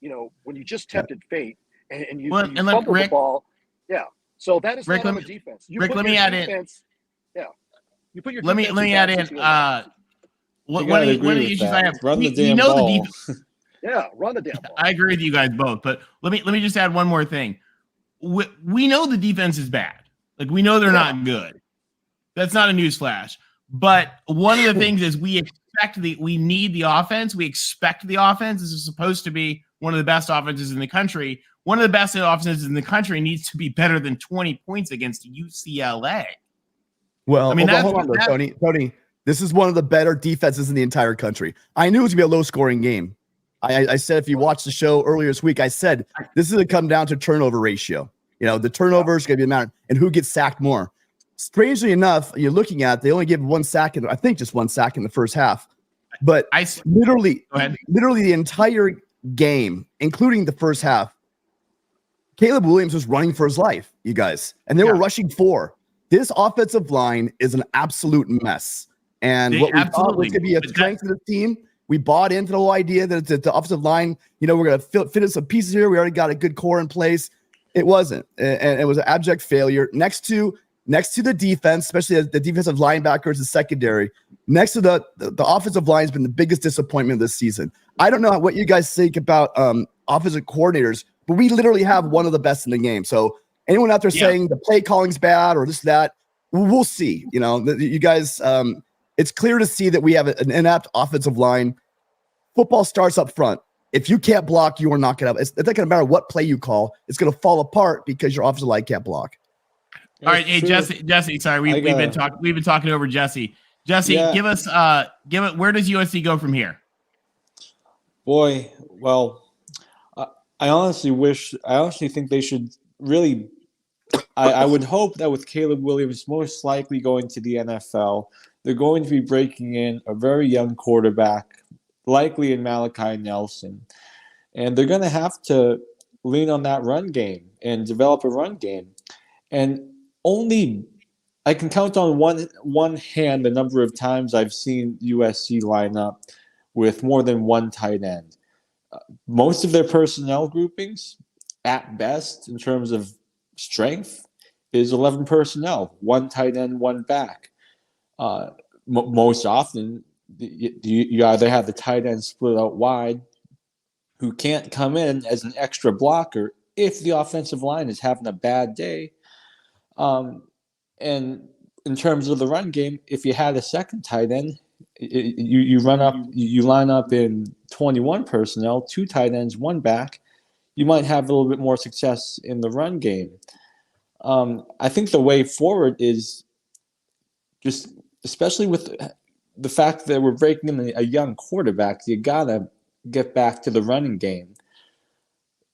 You know, when you just tempted fate and you fumble the ball. Yeah. So that is not on the defense. Let me add in. Yeah. You put your let me add in. One of the issues I have. Run the damn ball. Yeah, run the damn ball. I agree with you guys both, but let me just add one more thing. We know the defense is bad. Like, we know they're not good. That's not a newsflash. But one of the things is we need the offense. We expect the offense. This is supposed to be one of the best offenses in the country. One of the best offenses in the country needs to be better than 20 points against UCLA. Well, I mean, hold on, Tony. This is one of the better defenses in the entire country. I knew it was going to be a low-scoring game. I said, if you watched the show earlier this week, I said this is going to come down to turnover ratio. You know, the turnover is going to be the amount, and who gets sacked more. Strangely enough, you're looking at they only give 1 sack, I think just 1 sack in the first half. But literally the entire game, including the first half, Caleb Williams was running for his life, you guys, and they were rushing 4. This offensive line is an absolute mess. And what we thought was going to be a strength of the team, we bought into the whole idea that the offensive line, you know, we're going to fit in some pieces here. We already got a good core in place. It wasn't, and it was an abject failure. Next to the defense, especially the defensive linebackers and secondary, next to the offensive line has been the biggest disappointment this season. I don't know what you guys think about offensive coordinators, but we literally have one of the best in the game. So anyone out there saying the play calling's bad or this, that, we'll see. You know, you guys, it's clear to see that we have an inept offensive line. Football starts up front. If you can't block, you are not going to. It's not going to matter what play you call. It's going to fall apart because your offensive line can't block. All right, hey Jesse. Sorry, we've been talking over Jesse. Jesse, give it. Where does USC go from here? Boy, well, I honestly think they should really I would hope that with Caleb Williams most likely going to the NFL, they're going to be breaking in a very young quarterback, likely in Malachi Nelson. And they're going to have to lean on that run game and develop a run game. And I can count on one hand the number of times I've seen USC line up with more than one tight end. Most of their personnel groupings, at best, in terms of strength, is 11 personnel, one tight end, one back. Most often, you either have the tight end split out wide, who can't come in as an extra blocker if the offensive line is having a bad day. And in terms of the run game, if you had a second tight end, you line up in 21 personnel, two tight ends, one back, you might have a little bit more success in the run game. I think the way forward is just, especially with the fact that we're breaking in a young quarterback, you gotta get back to the running game.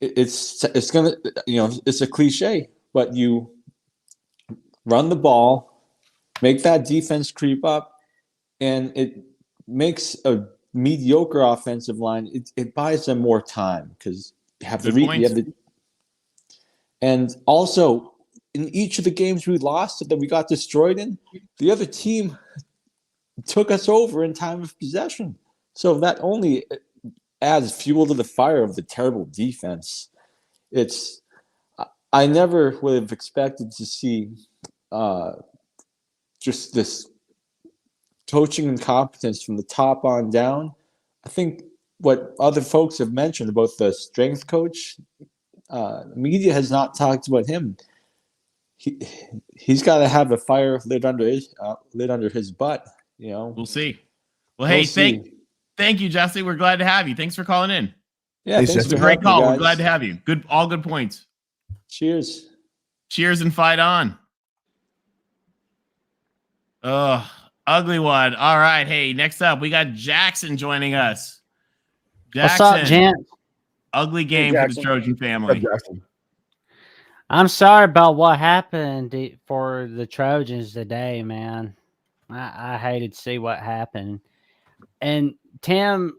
It's gonna, it's a cliche, but you run the ball, make that defense creep up, and it makes a mediocre offensive line. It buys them more time because you have the and also in each of the games we lost that we got destroyed in, the other team took us over in time of possession. So that only adds fuel to the fire of the terrible defense. I never would have expected to see just this coaching incompetence from the top on down. I think what other folks have mentioned about the strength coach, media has not talked about him. He's got to have a fire lit under his butt. We'll see. Well, hey, thank you, Jesse. We're glad to have you. Thanks for calling in. Yeah, thanks for great call. We're glad to have you. All good points. Cheers. Cheers and fight on. Oh, ugly one. All right. Hey, next up, we got Jackson joining us. Jackson, what's up, gent? Ugly game for the Trojan family. I'm sorry about what happened for the Trojans today, man. I hated to see what happened. And Tim,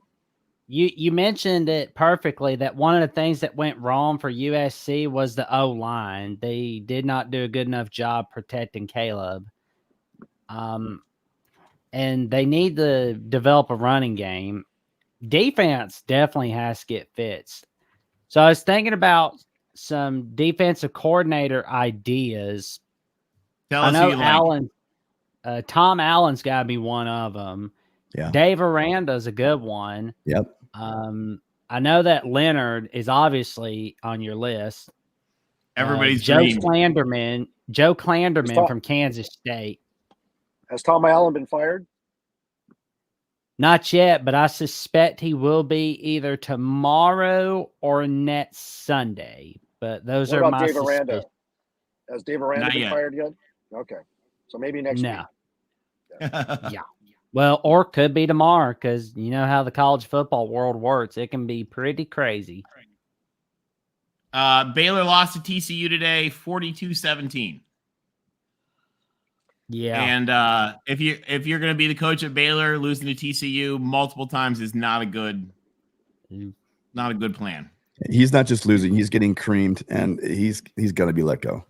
you mentioned it perfectly that one of the things that went wrong for USC was the O-line. They did not do a good enough job protecting Caleb. And they need to develop a running game. Defense definitely has to get fixed. So I was thinking about some defensive coordinator ideas. Tell us who you like. Tom Allen's got to be one of them. Yeah. Dave Aranda's a good one. Yep. I know that Leonard is obviously on your list. Everybody's Joe dream. Clanderman from Kansas State. Has Tom Allen been fired? Not yet, but I suspect he will be either tomorrow or next Sunday. But those what are about my Dave Aranda? suspicions. Has Dave Aranda been fired yet? Okay. So maybe next week. Yeah. Well, or could be tomorrow because you know how the college football world works. It can be pretty crazy. Baylor lost to TCU today, 42-17. Yeah. And if you're going to be the coach at Baylor, losing to TCU multiple times is not a good plan. He's not just losing; he's getting creamed, and he's going to be let go.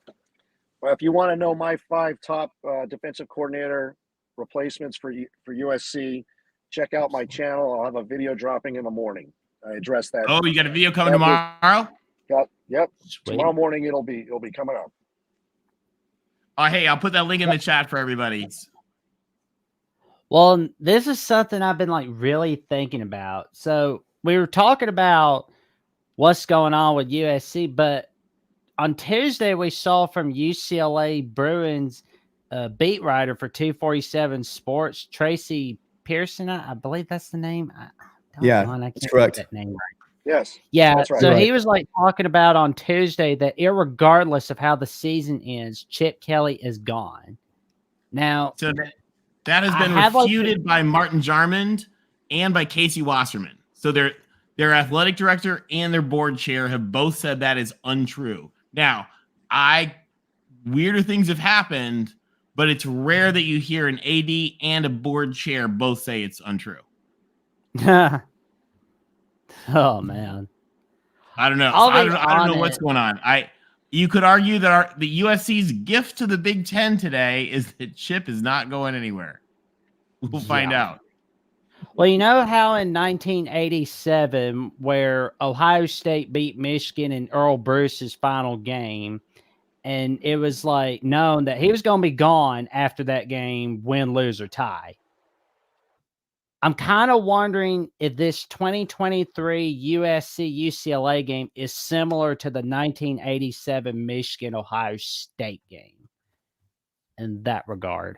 Well, if you want to know my 5 top defensive coordinator replacements for USC, check out my channel. I'll have a video dropping in the morning. I address that. Oh, you got a video coming tomorrow? Yep. Sweet. Tomorrow morning it'll be coming up. Oh, hey, I'll put that link in the chat for everybody. Well, this is something I've been really thinking about. So we were talking about what's going on with USC, but on Tuesday we saw from UCLA Bruins beat writer for 247 Sports, Tracy Pearson. I believe that's the name. That's correct. That name right. Yes. Yeah. That's right. So he was talking about on Tuesday that irregardless of how the season ends, Chip Kelly is gone. Now, so that has been refuted by Martin Jarmond and by Casey Wasserman. So their athletic director and their board chair have both said that is untrue. Now, I weirder things have happened, but it's rare that you hear an AD and a board chair both say it's untrue. Oh man, I don't know. I don't know what's going on. You could argue that the USC's gift to the Big Ten today is that Chip is not going anywhere. We'll find out. Well, you know how in 1987, where Ohio State beat Michigan in Earl Bruce's final game, and it was like known that he was going to be gone after that game, win, lose, or tie. I'm kind of wondering if this 2023 USC UCLA game is similar to the 1987 Michigan Ohio State game in that regard.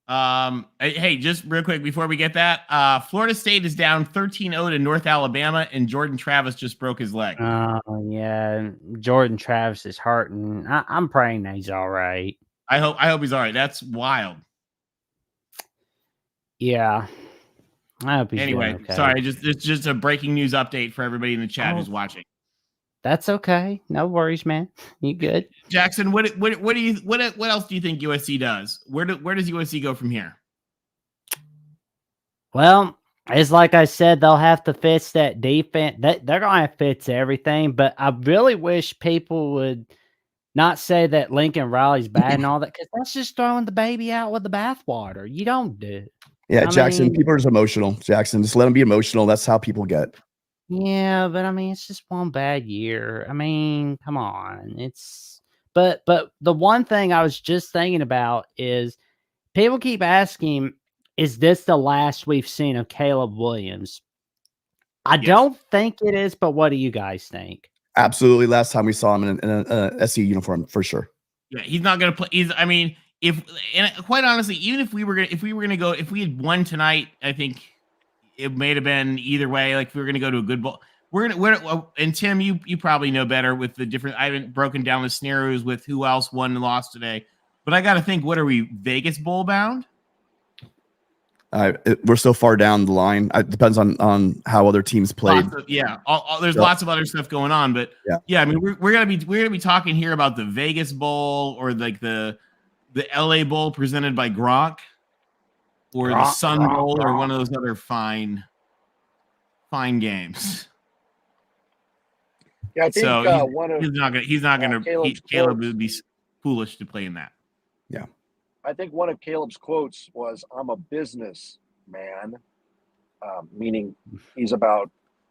Hey, just real quick before we get that, Florida State is down 13-0 to North Alabama, and Jordan Travis just broke his leg. Oh yeah, Jordan Travis is hurting. I'm praying that he's all right. I hope he's all right. That's wild. Yeah. I hope he's anyway. okay. Sorry, it's just a breaking news update for everybody in the chat who's watching. That's okay. No worries, man. You good? Jackson, what else do you think USC does? Where does USC go from here? Well, it's like I said, they'll have to fix that defense. They're going to fix everything, but I really wish people would not say that Lincoln Riley's bad and all that, because that's just throwing the baby out with the bathwater. You don't do. Yeah, Jackson, people are just emotional. Jackson, just let them be emotional. That's how people get. Yeah, but I mean, it's just one bad year. I mean, come on. But the one thing I was just thinking about is people keep asking, is this the last we've seen of Caleb Williams? I don't think it is, but what do you guys think? Absolutely. Last time we saw him in an SC uniform, for sure. Yeah, he's not going to play. Quite honestly, even if we had won tonight, I think it may have been either way. Like if we were going to go to a good bowl, and Tim, you probably know better with the different. I haven't broken down the scenarios with who else won and lost today, but I got to think, what are we, Vegas bowl bound? We're so far down the line. It depends on how other teams played. There's lots of other stuff going on, but yeah. I mean, we're gonna be talking here about the Vegas Bowl or like the LA Bowl presented by Gronk, or the Sun Bowl, or one of those other fine games. Yeah, I think Caleb would be foolish to play in that. Yeah. I think one of Caleb's quotes was, "I'm a business man," meaning he's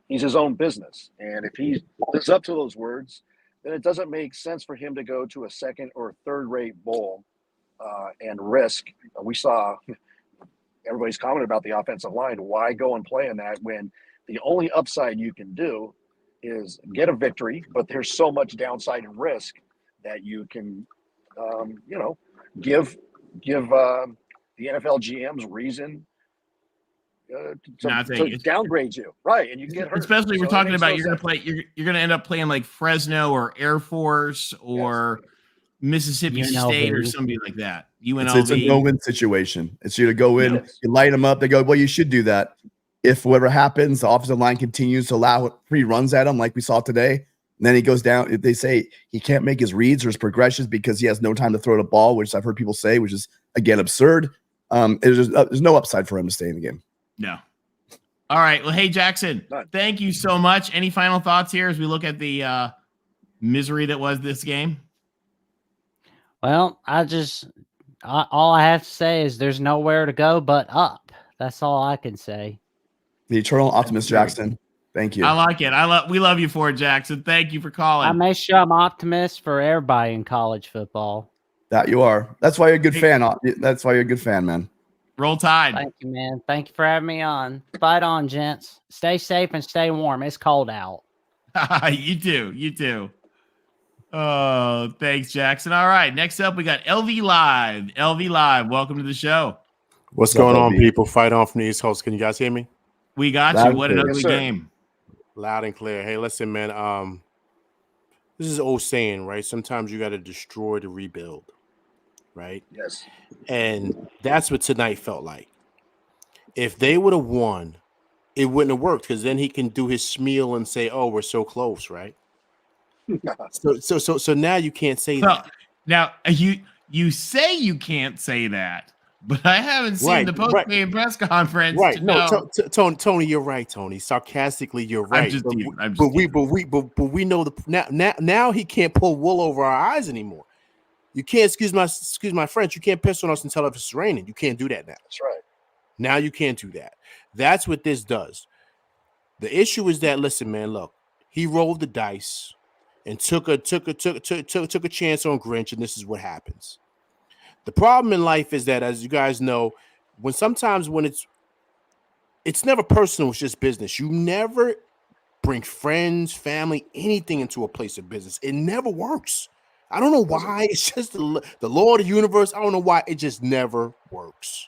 his own business. And if he lives up to those words, then it doesn't make sense for him to go to a second or third rate bowl and risk. We saw everybody's commented about the offensive line. Why go and play in that when the only upside you can do is get a victory, but there's so much downside and risk that you can, give the NFL GMs reason to downgrade you, right? And you get hurt. Especially we're talking about you're going to end up playing like Fresno or Air Force or Mississippi State or somebody like that. UNLV. It's a no-win situation. It's you to go in, you light them up. They go, well, you should do that. If whatever happens, the offensive line continues to allow free runs at him, like we saw today. And then he goes down. They say he can't make his reads or his progressions because he has no time to throw the ball, which I've heard people say, which is, again, absurd. There's no upside for him to stay in the game. No. All right. Well, hey, Jackson, thank you so much. Any final thoughts here as we look at the misery that was this game? Well, all I have to say is there's nowhere to go but up. That's all I can say. The eternal optimist, Jackson. Thank you. I like it. We love you for it, Jackson. Thank you for calling. I make sure I'm optimist for everybody in college football. That you are. That's why you're a good fan. That's why you're a good fan, man. Roll Tide. Thank you, man. Thank you for having me on. Fight on, gents. Stay safe and stay warm. It's cold out. You too. Oh, thanks, Jackson. All right. Next up, we got LV Live. LV Live, welcome to the show. What's going on, people? Fight on from the East Coast. Can you guys hear me? We got you. What an ugly game. Loud and clear. Hey, listen, man. This is old saying, right? Sometimes you got to destroy to rebuild, right? Yes. And that's what tonight felt like. If they would have won, it wouldn't have worked because then he can do his spiel and say, "Oh, we're so close," right? So now you can't say So that. now you say you can't say that, but I haven't seen the post-game press conference. Right. To No, know. Tony, you're right, Tony. Sarcastically, you're right. I'm just teasing. But we know now he can't pull wool over our eyes anymore. You can't excuse my French. You can't piss on us and tell us it's raining. You can't do that now. That's right. Now you can't do that. That's what this does. The issue is that, listen, man, look, he rolled the dice and took a chance on Grinch, and this is what happens. The problem in life is that, as you guys know, when it's never personal, it's just business. You never bring friends, family, anything into a place of business. It never works. I don't know why. It's just the law of the universe. I don't know why. It just never works.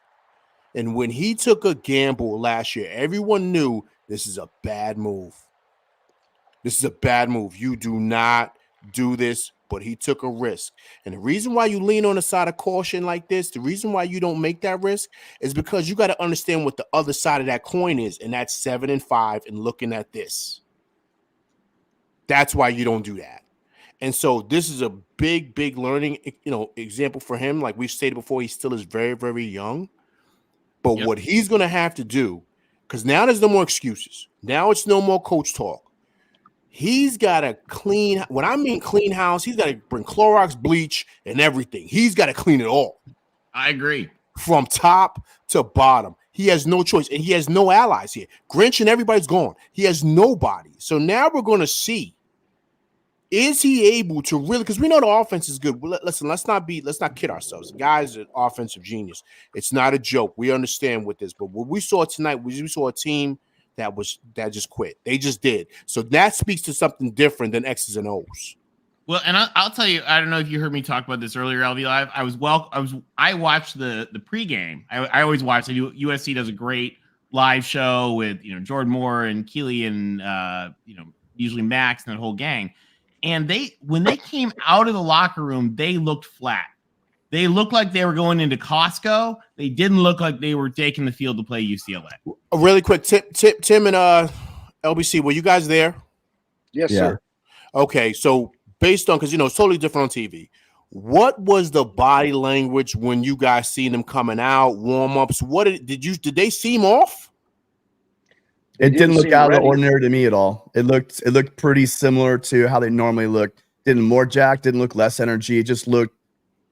And when he took a gamble last year, everyone knew this is a bad move. This is a bad move. You do not do this, but he took a risk. And the reason why you lean on the side of caution like this, the reason why you don't make that risk is because you got to understand what the other side of that coin is, and that's 7-5 and looking at this. That's why you don't do that. And so this is a big, big learning, example for him. Like we've stated before, he still is very, very young. But what he's going to have to do, because now there's no more excuses. Now it's no more coach talk. He's got to clean. When I mean clean house, he's got to bring Clorox, bleach, and everything. He's got to clean it all. I agree. From top to bottom. He has no choice, and he has no allies here. Grinch and everybody's gone. He has nobody. So now we're going to see, is he able to really, because we know the offense is good. Listen, let's not kid ourselves. The guy's an offensive genius. It's not a joke. We understand with this. But what we saw tonight was we saw a team that just quit. They just did. So that speaks to something different than X's and O's. Well, and I'll tell you, I don't know if you heard me talk about this earlier, LV Live. I watched the pregame. I always watch. USC does a great live show with Jordan Moore and Keely and usually Max and that whole gang. And when they came out of the locker room, they looked flat. They looked like they were going into Costco. They didn't look like they were taking the field to play UCLA. Really quick, Tim and LBC, were you guys there? Yes, sir. Okay, so based on, because it's totally different on TV. What was the body language when you guys seen them coming out, warm-ups? Did they seem off? It didn't look out of the ordinary to me at all. It looked pretty similar to how they normally look. Didn't more jacked, didn't look less energy. It just looked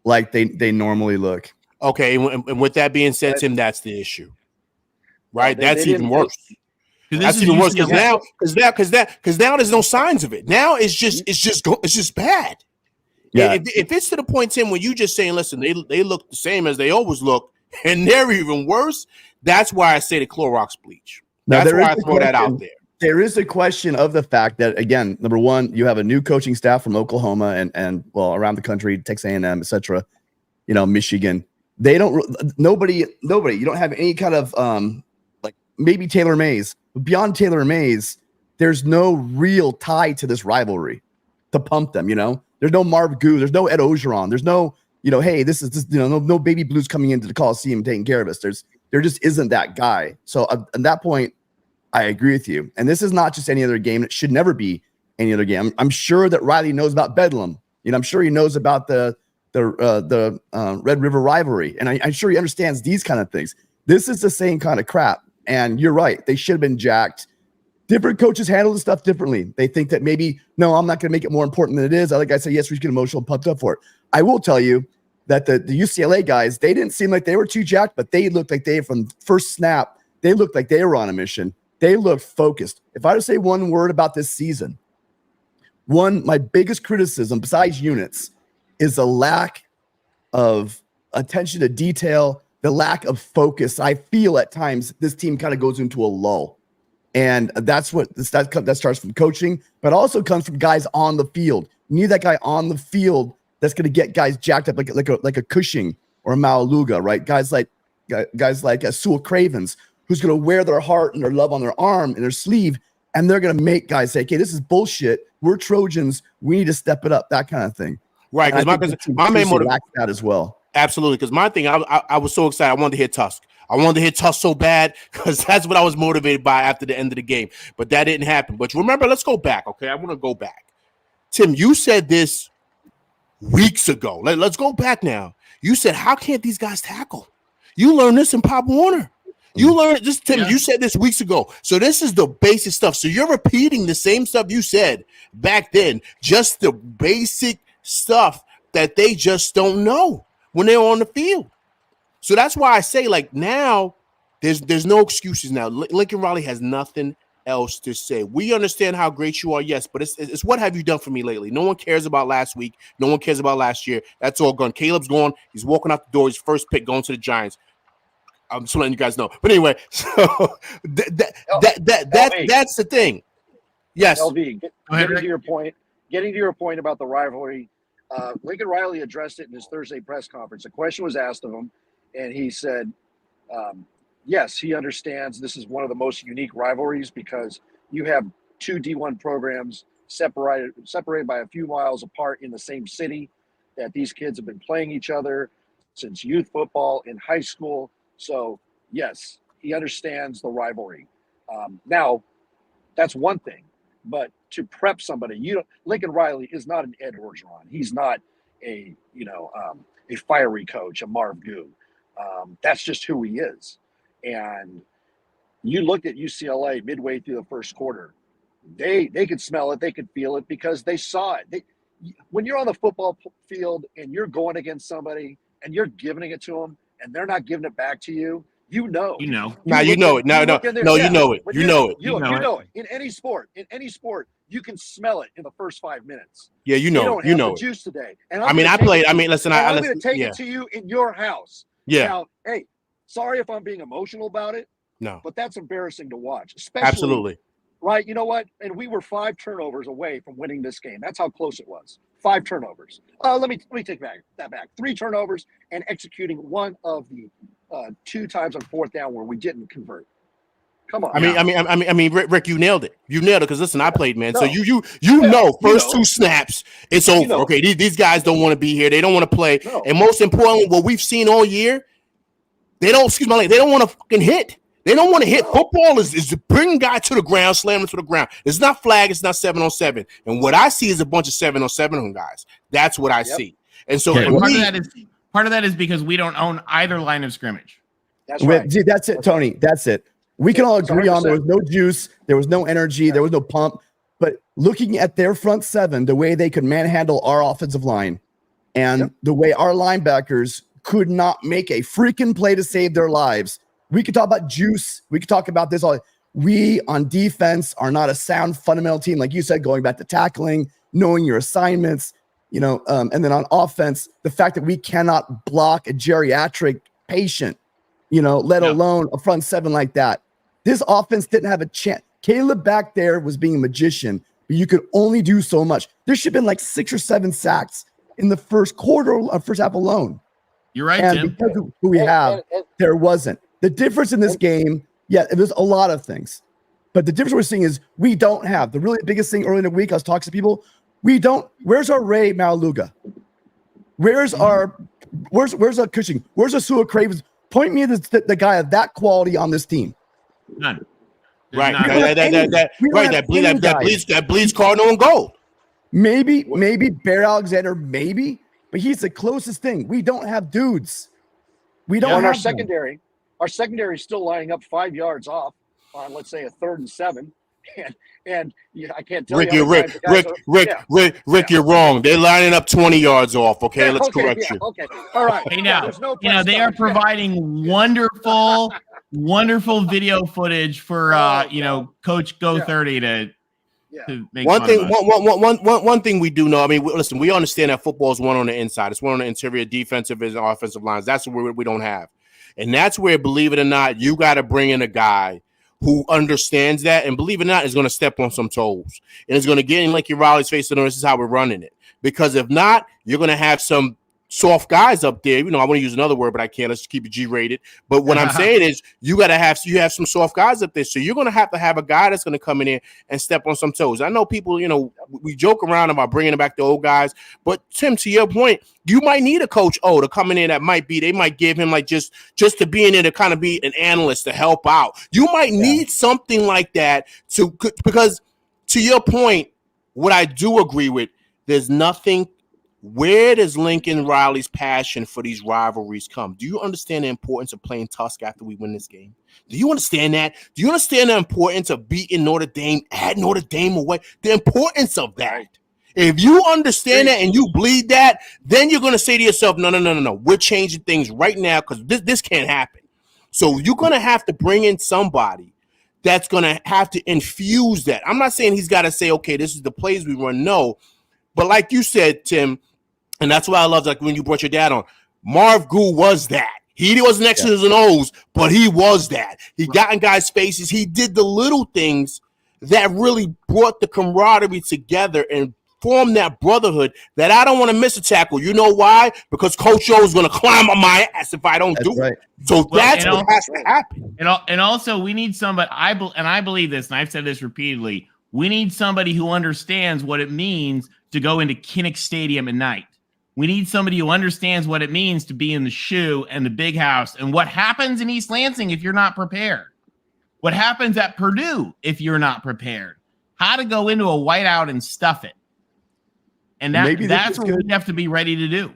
like they normally look. Okay, and with that being said, Tim, that's the issue, right? That's even worse. That's even worse because now there's no signs of it. Now it's just bad. Yeah. If it's to the point, Tim, where you just saying, listen, they look the same as they always look, and they're even worse. That's why I say the Clorox bleach. That's why I throw that out there. There is a question of the fact that, again, number one, you have a new coaching staff from Oklahoma and around the country, Texas A&M, etc. Michigan. They don't. Nobody. You don't have any kind of like maybe Taylor Mays. But beyond Taylor Mays, there's no real tie to this rivalry to pump them. There's no Marv Goo. There's no Ed Ogeron. There's no hey, this is no Baby Blues coming into the Coliseum and taking care of us. There just isn't that guy. So at that point, I agree with you. And this is not just any other game. It should never be any other game. I'm sure that Riley knows about Bedlam. I'm sure he knows about the Red River rivalry. And I'm sure he understands these kind of things. This is the same kind of crap. And you're right. They should have been jacked. Different coaches handle the stuff differently. They think that maybe, no, I'm not going to make it more important than it is. Other guys say, yes, we get emotional and pumped up for it. I will tell you that the UCLA guys, they didn't seem like they were too jacked, but they looked like from first snap, they looked like they were on a mission. They looked focused. If I were to say one word about this season, my biggest criticism besides units is the lack of attention to detail, the lack of focus. I feel at times this team kind of goes into a lull. And that starts from coaching, but also comes from guys on the field. You need that guy on the field that's going to get guys jacked up like a Cushing or a Maualuga, right? Guys like Sewell Cravens, who's going to wear their heart and their love on their arm and their sleeve, and they're going to make guys say, okay, this is bullshit. We're Trojans. We need to step it up, that kind of thing. Right, because my main motive that as well. Absolutely, because my thing, I was so excited. I wanted to hit Tusk. I wanted to hit Tusk so bad because that's what I was motivated by after the end of the game. But that didn't happen. But remember, let's go back, okay? I want to go back. Tim, you said this weeks ago. Let's go back now. You said, how can't these guys tackle? You learned this in Pop Warner. You learned this, Tim. Yeah. You said this weeks ago. So this is the basic stuff. So you're repeating the same stuff you said back then, just the basic stuff that they just don't know when they're on the field. So that's why I say, like, now there's no excuses now. Lincoln Riley has nothing else to say. We understand how great you are, yes, but it's what have you done for me lately? No one cares about last week. No one cares about last year. That's all gone. Caleb's gone. He's walking out the door. His first pick going to the Giants. I'm just letting you guys know. But anyway, so that's the thing. Yes. LV, getting to your point about the rivalry, Lincoln Riley addressed it in his Thursday press conference. A question was asked of him, and he said, yes, he understands this is one of the most unique rivalries because you have two D1 programs separated by a few miles apart in the same city, that these kids have been playing each other since youth football in high school. So, yes, he understands the rivalry. Now, that's one thing. But to prep somebody, Lincoln Riley is not an Ed Orgeron. He's not a fiery coach, a Marv Goo. That's just who he is. And you looked at UCLA midway through the first quarter. They could smell it. They could feel it because they saw it. When you're on the football field and you're going against somebody and you're giving it to them and they're not giving it back to you, you know. Now you know it. No, you know it. You know it. You know it. In any sport, you can smell it in the first 5 minutes. Yeah, you know it. You know it. Juice today. And I'm going to take it to you in your house. Yeah. Now, hey, sorry if I'm being emotional about it. No. But that's embarrassing to watch. Especially, absolutely. Right? You know what? And we were 5 turnovers away from winning this game. That's how close it was. 5 turnovers. Let me take that back. 3 turnovers and executing one of the 2 times on 4th down where we didn't convert. Come on. I mean, Rick, you nailed it. You nailed it because listen, I played, man. No. So you know, first 2 snaps, it's over. Okay, these guys don't want to be here. They don't want to play. No. And most importantly, what we've seen all year, they don't want to fucking hit. They don't want to hit. Football is to bring guy to the ground, slam him to the ground. It's not flag. It's not 7-on-7. And what I see is a bunch of 7-on-7 guys. That's what I see. And so part of that is because we don't own either line of scrimmage. That's right. That's it, Tony. That's it. We can all agree 100%. On there was no juice, there was no energy, there was no pump. But looking at their front 7, the way they could manhandle our offensive line, and the way our linebackers could not make a freaking play to save their lives. We could talk about juice. We could talk about this all. We on defense are not a sound fundamental team, like you said, going back to tackling, knowing your assignments, and then on offense, the fact that we cannot block a geriatric patient, let alone a front 7 like that. This offense didn't have a chance. Caleb back there was being a magician, but you could only do so much. There should have been like 6 or 7 sacks in the first half alone. You're right, and Tim. Because of who we have, there wasn't. The difference in this game, it was a lot of things. But the difference we're seeing is we don't have. The really biggest thing early in the week, I was talking to people, where's our Ray Malaluga? Where's our Cushing? Where's our Sua Cravens? Point me the guy of that quality on this team. None. Right. That bleeds cardinal and gold. Maybe Bear Alexander, but he's the closest thing. We don't have dudes. We don't have our secondary. Our secondary is still lining up 5 yards off on, let's say, a 3rd and 7. And I can't tell you. Rick, you're wrong. They're lining up 20 yards off. Okay, let's correct you. Okay, all right. Hey, now, they are providing wonderful video footage for Coach Go 30 to make one thing we do know. I mean, listen, we understand that football is one on the inside. It's one on the interior, defensive and offensive lines. That's where we don't have. And that's where, believe it or not, you got to bring in a guy who understands that, and believe it or not, is going to step on some toes. And it's going to get in like your Raleigh's face, and this is how we're running it. Because if not, you're going to have some soft guys up there. I want to use another word, but I can't. Let's just keep it G-rated. But what I'm saying is you have some soft guys up there. So you're going to have a guy that's going to come in here and step on some toes. I know people, we joke around about bringing back the old guys. But, Tim, to your point, you might need a Coach O to come in there they might give him like just to be in there to kind of be an analyst to help out. You might need something like that because to your point, what I do agree with, There's nothing. Where does Lincoln Riley's passion for these rivalries come? Do you understand the importance of playing Tusk after we win this game? Do you understand that? Do you understand the importance of beating Notre Dame at Notre Dame away? The importance of that. If you understand that and you bleed that, then you're going to say to yourself, no. We're changing things right now because this can't happen. So you're going to have to bring in somebody that's going to have to infuse that. I'm not saying he's got to say, okay, this is the plays we run. No. But like you said, Tim, and that's why I love like when you brought your dad on. Marv Gould was that. He wasn't X's and O's, but he was that. He got in guys' faces. He did the little things that really brought the camaraderie together and formed that brotherhood that I don't want to miss a tackle. You know why? Because Coach O is going to climb on my ass if I don't do it. So that's what has to happen. And also, we need somebody, I believe this, and I've said this repeatedly, we need somebody who understands what it means to go into Kinnick Stadium at night. We need somebody who understands what it means to be in the shoe and the big house and what happens in East Lansing if you're not prepared. What happens at Purdue if you're not prepared. How to go into a whiteout and stuff it. And that's what we have to be ready to do.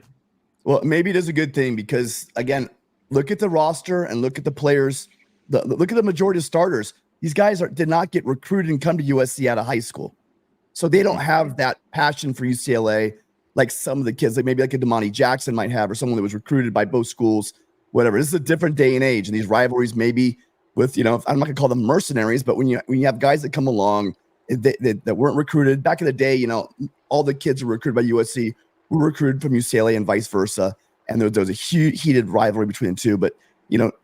Well, maybe it is a good thing because, again, look at the roster and look at the players. Look at the majority of starters. These guys did not get recruited and come to USC out of high school. So they don't have that passion for UCLA like some of the kids, like maybe like a Damani Jackson might have, or someone that was recruited by both schools, whatever. This is a different day and age, and these rivalries maybe with, I'm not going to call them mercenaries, but when you have guys that come along that weren't recruited back in the day, all the kids who were recruited by USC were recruited from UCLA and vice versa, and there was a huge heated rivalry between the two. But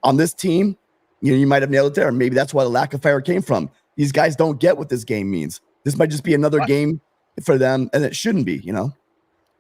on this team, you might have nailed it there. Maybe that's why the lack of fire came from. These guys don't get what this game means. This might just be another game for them, and it shouldn't be.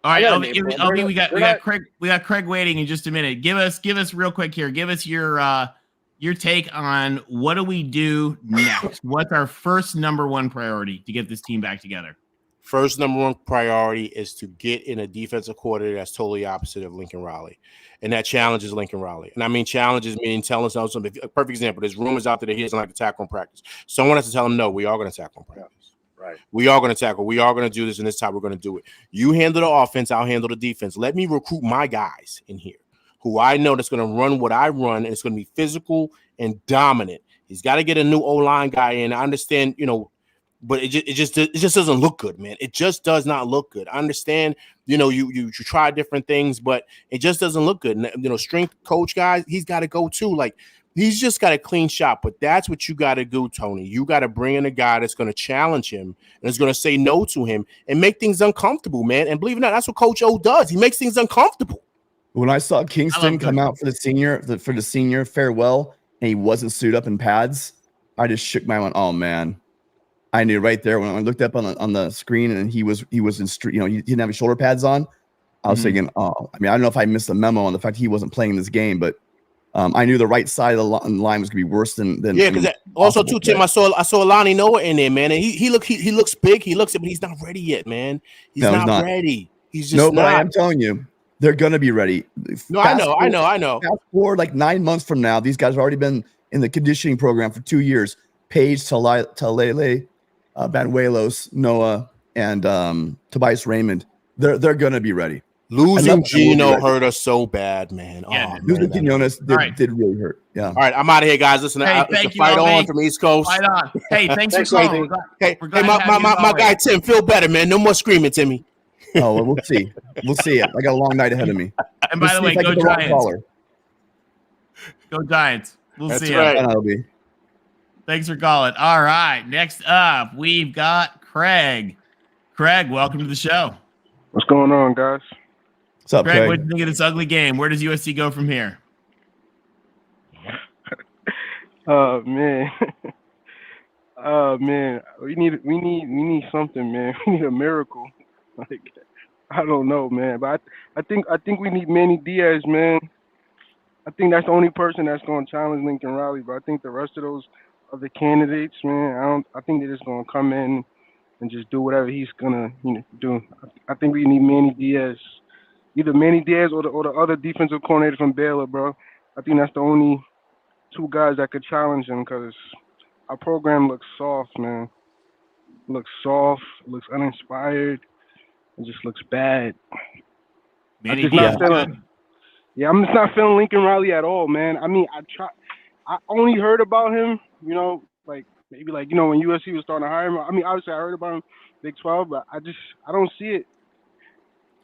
All right, LB, we got Craig. We got Craig waiting in just a minute. Give us real quick here. Give us your take on what do we do next? What's our first number one priority to get this team back together? First number one priority is to get in a defensive coordinator that's totally opposite of Lincoln Riley. And that challenges Lincoln Riley. And I mean, challenges meaning telling us something. A perfect example, there's rumors out there that he doesn't like to tackle in practice. Someone has to tell him, no, we are going to tackle in practice. Right. We are going to tackle. We are going to do this, and this is how we're going to do it. You handle the offense. I'll handle the defense. Let me recruit my guys in here who I know that's going to run what I run, and it's going to be physical and dominant. He's got to get a new O-line guy in. I understand, but it just doesn't look good, man. It just does not look good. I understand, you try different things, but it just doesn't look good. And, strength coach guys, he's got to go too. Like, he's just got a clean shot, but that's what you got to do, Tony. You got to bring in a guy that's going to challenge him and is going to say no to him and make things uncomfortable, man. And believe it or not, that's what Coach O does. He makes things uncomfortable. When I saw Kingston come out for the senior farewell and he wasn't suited up in pads, I just shook my mind. Oh man, I knew right there when I looked up on the screen and he was in street. He didn't have his shoulder pads on. I was thinking, oh, I don't know if I missed the memo on the fact he wasn't playing this game, but. I knew the right side of the line was going to be worse than because also too, Tim. I saw Lonnie Noah in there, man, and he looks big. He looks it, but he's not ready yet, man. He's not ready. He's just not. But I am telling you, they're going to be ready. No, I know. Fast forward like 9 months from now, these guys have already been in the conditioning program for 2 years. Paige, Talele, Banuelos, Noah, and Tobias Raymond. They're going to be ready. Losing Gino hurt us so bad, man. Yeah, losing Quinones did really hurt. Yeah. All right, I'm out of here, guys. Listen, thank you, fight on from East Coast. Fight on. Hey, thanks for calling. Hey, my guy Tim, feel better, man. No more screaming, Timmy. Oh, well, we'll see. We'll see it. I got a long night ahead of me. And by the way, go Giants. Go Giants. We'll see you. Thanks for calling. All right, next up, we've got Craig. Craig, welcome to the show. What's going on, guys? What's up, Craig? What do you think of this ugly game? Where does USC go from here? Man. Man. We need something, man. We need a miracle. Like, I don't know, man. But I think we need Manny Diaz, man. I think that's the only person that's going to challenge Lincoln Riley. But I think the rest of those other candidates, man, I think they're just going to come in and just do whatever he's gonna do. I think we need Manny Diaz. Either Manny Diaz or the other defensive coordinator from Baylor, bro. I think that's the only two guys that could challenge him because our program looks soft, man. Looks soft, looks uninspired. It just looks bad. Man, I'm just not feeling Lincoln Riley at all, man. I mean, I only heard about him, like maybe like, when USC was starting to hire him. I mean, obviously I heard about him Big 12, but I don't see it.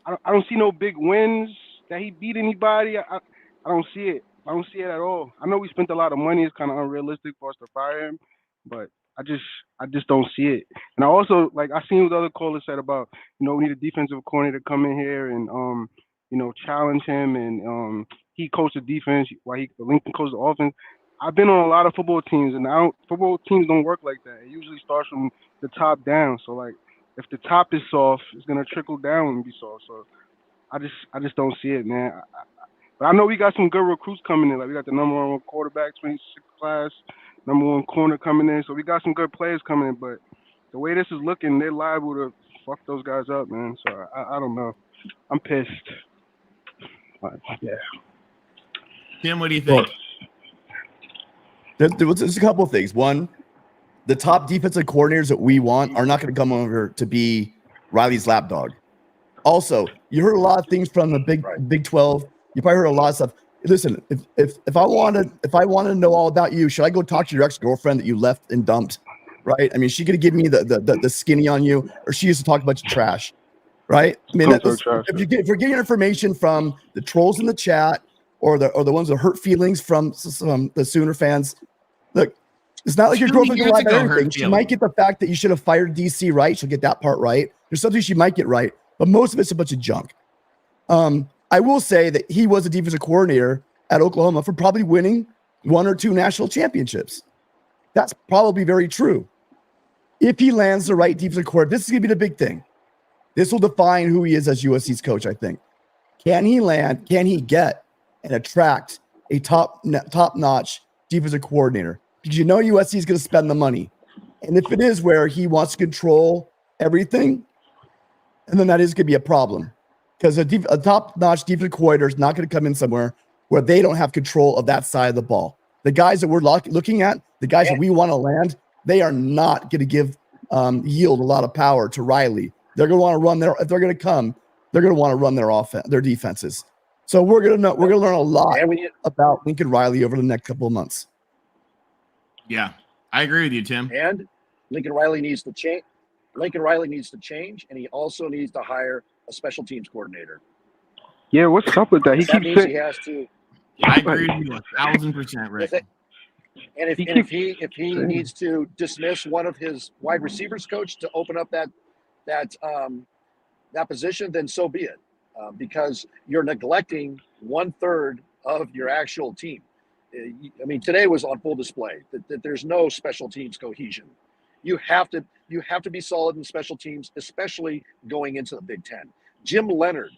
I don't see no big wins that he beat anybody. I don't see it. I don't see it at all. I know we spent a lot of money. It's kind of unrealistic for us to fire him, but I just don't see it. And I also, like, I seen what the other callers said about, we need a defensive coordinator to come in here and challenge him, and he coached the defense while Lincoln coached the offense. I've been on a lot of football teams, and football teams don't work like that. It usually starts from the top down. So, like, if the top is soft, it's gonna trickle down and be soft. So I just don't see it, man. But I know we got some good recruits coming in. Like, we got the number 1 quarterback, 26th class, number 1 corner coming in. So we got some good players coming in. But the way this is looking, they're liable to fuck those guys up, man. So I don't know. I'm pissed. But, yeah. Tim, what do you think? There's a couple of things. One, the top defensive coordinators that we want are not going to come over to be Riley's lapdog. Also, you heard a lot of things from the Big 12. You probably heard a lot of stuff. Listen, if I wanted to know all about you, should I go talk to your ex-girlfriend that you left and dumped? Right? I mean, she gonna give me the skinny on you, or she used to talk a bunch of trash, right? I mean, if you're getting information from the trolls in the chat or the ones that hurt feelings from some the Sooner fans, look, it's not like your girlfriend can lie about everything. She might get the fact that you should have fired DC right. She'll get that part right. There's something she might get right, but most of it's a bunch of junk. I will say that he was a defensive coordinator at Oklahoma for probably winning 1 or 2 national championships. That's probably very true. If he lands the right defensive coordinator, this is going to be the big thing. This will define who he is as USC's coach, I think. Can he get and attract a top-notch defensive coordinator? Because USC is going to spend the money. And if it is where he wants to control everything, and then that is going to be a problem. Because a top-notch defensive coordinator is not going to come in somewhere where they don't have control of that side of the ball. The guys that we're looking at, the guys that we want to land, they are not going to yield a lot of power to Riley. They're going to want to run if they're going to come, they're going to want to run their defenses. So we're going to learn a lot about Lincoln Riley over the next couple of months. Yeah, I agree with you, Tim. And Lincoln Riley needs to change. And he also needs to hire a special teams coordinator. Yeah, what's up with that? He that keeps means saying he has to. I agree with you 1,000%, Rick. And if he needs to dismiss one of his wide receivers coach to open up that position, then so be it. Because you're neglecting 1/3 of your actual team. I mean, today was on full display that there's no special teams cohesion. You have to be solid in special teams, especially going into the Big Ten. Jim Leonard,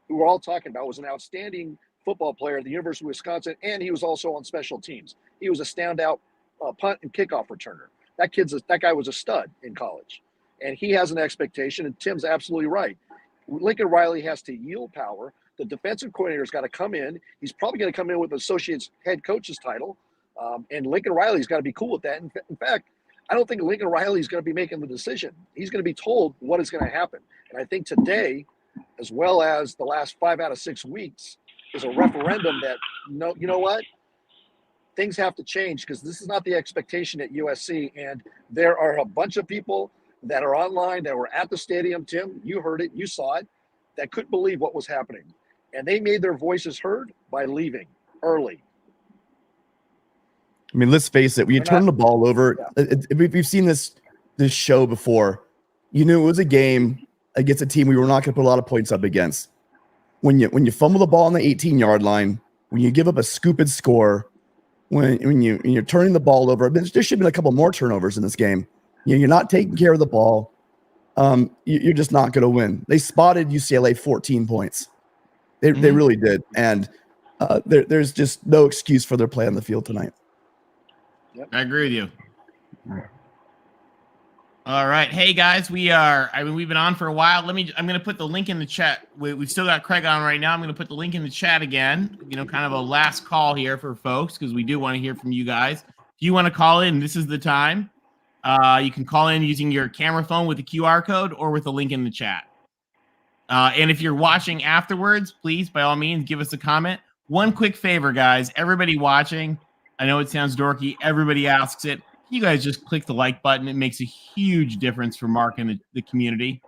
who we're all talking about, was an outstanding football player at the University of Wisconsin, and he was also on special teams. He was a standout punt and kickoff returner. That guy was a stud in college, and he has an expectation. And Tim's absolutely right. Lincoln Riley has to yield power. The defensive coordinator's got to come in. He's probably going to come in with associate's head coach's title, and Lincoln Riley's got to be cool with that. In fact, I don't think Lincoln Riley is going to be making the decision. He's going to be told what is going to happen. And I think today, as well as the last 5 out of 6 weeks, is a referendum that, you know what? Things have to change, because this is not the expectation at USC. And there are a bunch of people that are online that were at the stadium. Tim, you heard it, you saw it, that couldn't believe what was happening. And they made their voices heard by leaving early. I mean, let's face it. When you turn the ball over, we've seen this show before. You knew it was a game against a team we were not going to put a lot of points up against. When you fumble the ball on the 18-yard line, when you give up a stupid score, when you're turning the ball over, there should have been a couple more turnovers in this game. You're not taking care of the ball. You're just not going to win. They spotted UCLA 14 points. They really did, and there's just no excuse for their play on the field tonight. Yep. I agree with you. All right. Hey guys, we've been on for a while. I'm going to put the link in the chat. We've still got Craig on right now. I'm going to put the link in the chat again, kind of a last call here for folks, because we do want to hear from you guys. If you want to call in, this is the time. You can call in using your camera phone with the QR code or with the link in the chat. And if you're watching afterwards, please, by all means, give us a comment. One quick favor, guys. Everybody watching, I know it sounds dorky. Everybody asks it. You guys just click the like button. It makes a huge difference for Mark and the community.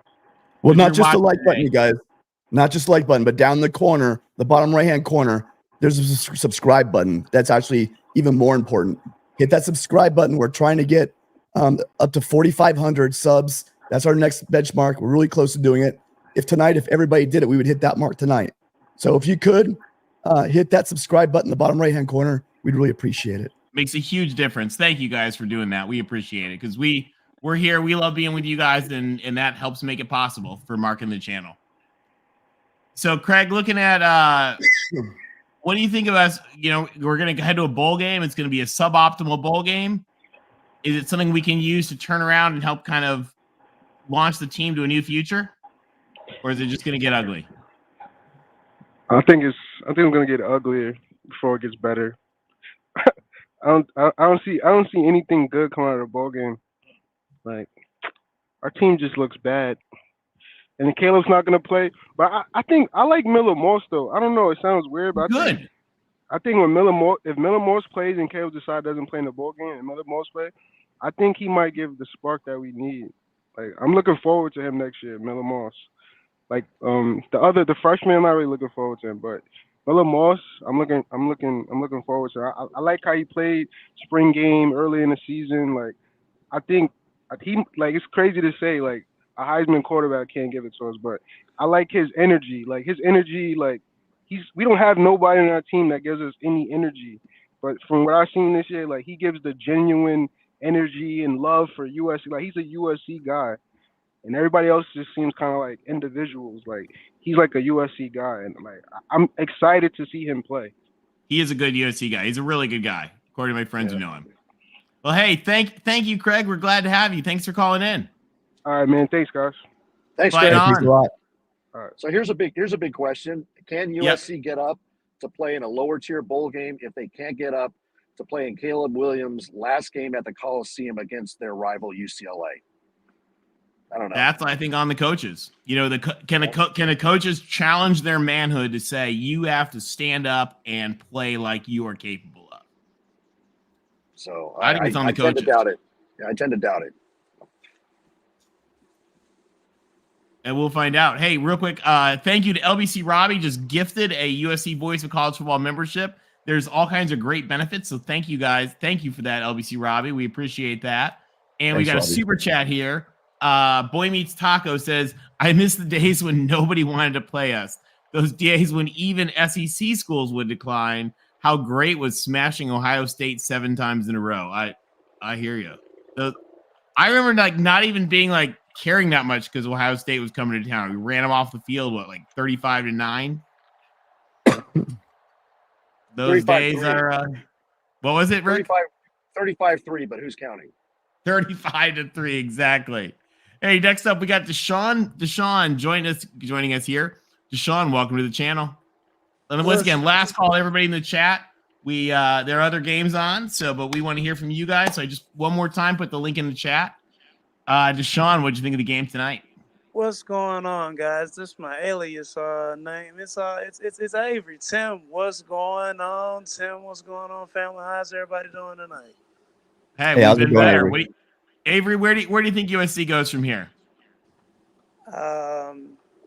Well, If not you're just the watching like button, today- you guys. Not just like button, but down in the corner, the bottom right-hand corner, there's a subscribe button. That's actually even more important. Hit that subscribe button. We're trying to get up to 4,500 subs. That's our next benchmark. We're really close to doing it. If everybody did it, we would hit that mark tonight. So if you could hit that subscribe button in the bottom right-hand corner, we'd really appreciate it. Makes a huge difference. Thank you guys for doing that. We appreciate it because we're here. We love being with you guys, and that helps make it possible for Mark and the channel. So, Craig, looking at what do you think of us? We're going to head to a bowl game. It's going to be a suboptimal bowl game. Is it something we can use to turn around and help kind of launch the team to a new future, or is it just going to get ugly? I think it's going to get uglier before it gets better. I don't see anything good coming out of the bowl game. Like, our team just looks bad. And then Caleb's not going to play. But I think I like Miller Morse, though. I don't know. It sounds weird, but I think when if Miller Morse plays and Caleb Desai doesn't play in the bowl game and Miller Morse plays, I think he might give the spark that we need. Like, I'm looking forward to him next year, Miller Morse. Like, the freshman, I'm not really looking forward to him, but Miller Morse, I'm looking forward to. I like how he played spring game early in the season. Like, I think it's crazy to say like a Heisman quarterback can't give it to us, but I like his energy. Like we don't have nobody on our team that gives us any energy. But from what I've seen this year, like he gives the genuine energy and love for USC. Like he's a USC guy. And everybody else just seems kind of like individuals. Like he's like a USC guy, and like I'm excited to see him play. He is a good USC guy. He's a really good guy, according to my friends who know him. Well, hey, thank you, Craig. We're glad to have you. Thanks for calling in. All right, man. Thanks, guys. Thanks, Craig. Craig. Thanks a lot. All right. So here's a big question. Can USC get up to play in a lower tier bowl game if they can't get up to play in Caleb Williams' last game at the Coliseum against their rival UCLA? I don't know. That's, I think, on the coaches. Can the coaches challenge their manhood to say you have to stand up and play like you are capable of? So I think it's on the coaches. I tend to doubt it. Yeah, I tend to doubt it. And we'll find out. Hey, real quick, thank you to LBC Robbie, just gifted a USC Voice of College Football membership. There's all kinds of great benefits. So thank you guys. Thank you for that, LBC Robbie. We appreciate that. And we got Robbie. a super chat here. Boy Meets Taco says, I miss the days when nobody wanted to play us. Those days when even SEC schools would decline. How great was smashing Ohio State 7 times in a row. I hear you. I remember like not even being like caring that much because Ohio State was coming to town. We ran them off the field, 35-9? Those days are what was it, Rick? 35-3, but who's counting? 35-3, exactly. Hey, next up we got Deshaun joining us here. Deshaun, welcome to the channel. And once again, last call, everybody in the chat. We there are other games on, but we want to hear from you guys. So I just one more time put the link in the chat. Deshaun, what'd you think of the game tonight? What's going on, guys? This is my alias name. It's Avery. Tim, what's going on? Tim, what's going on, family? How's everybody doing tonight? Hey, we've been better. Avery, where do you think USC goes from here?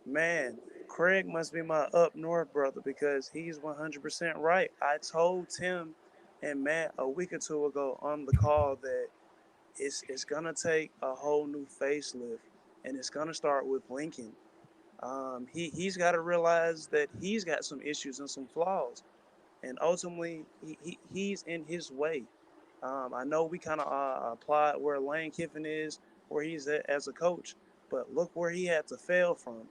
Man, Craig must be my up north brother because he's 100% right. I told Tim and Matt a week or two ago on the call that it's gonna take a whole new facelift, and it's gonna start with Lincoln. He's got to realize that he's got some issues and some flaws, and ultimately he's in his way. I know we kind of applied where Lane Kiffin is, where he's at as a coach, but look where he had to fail from,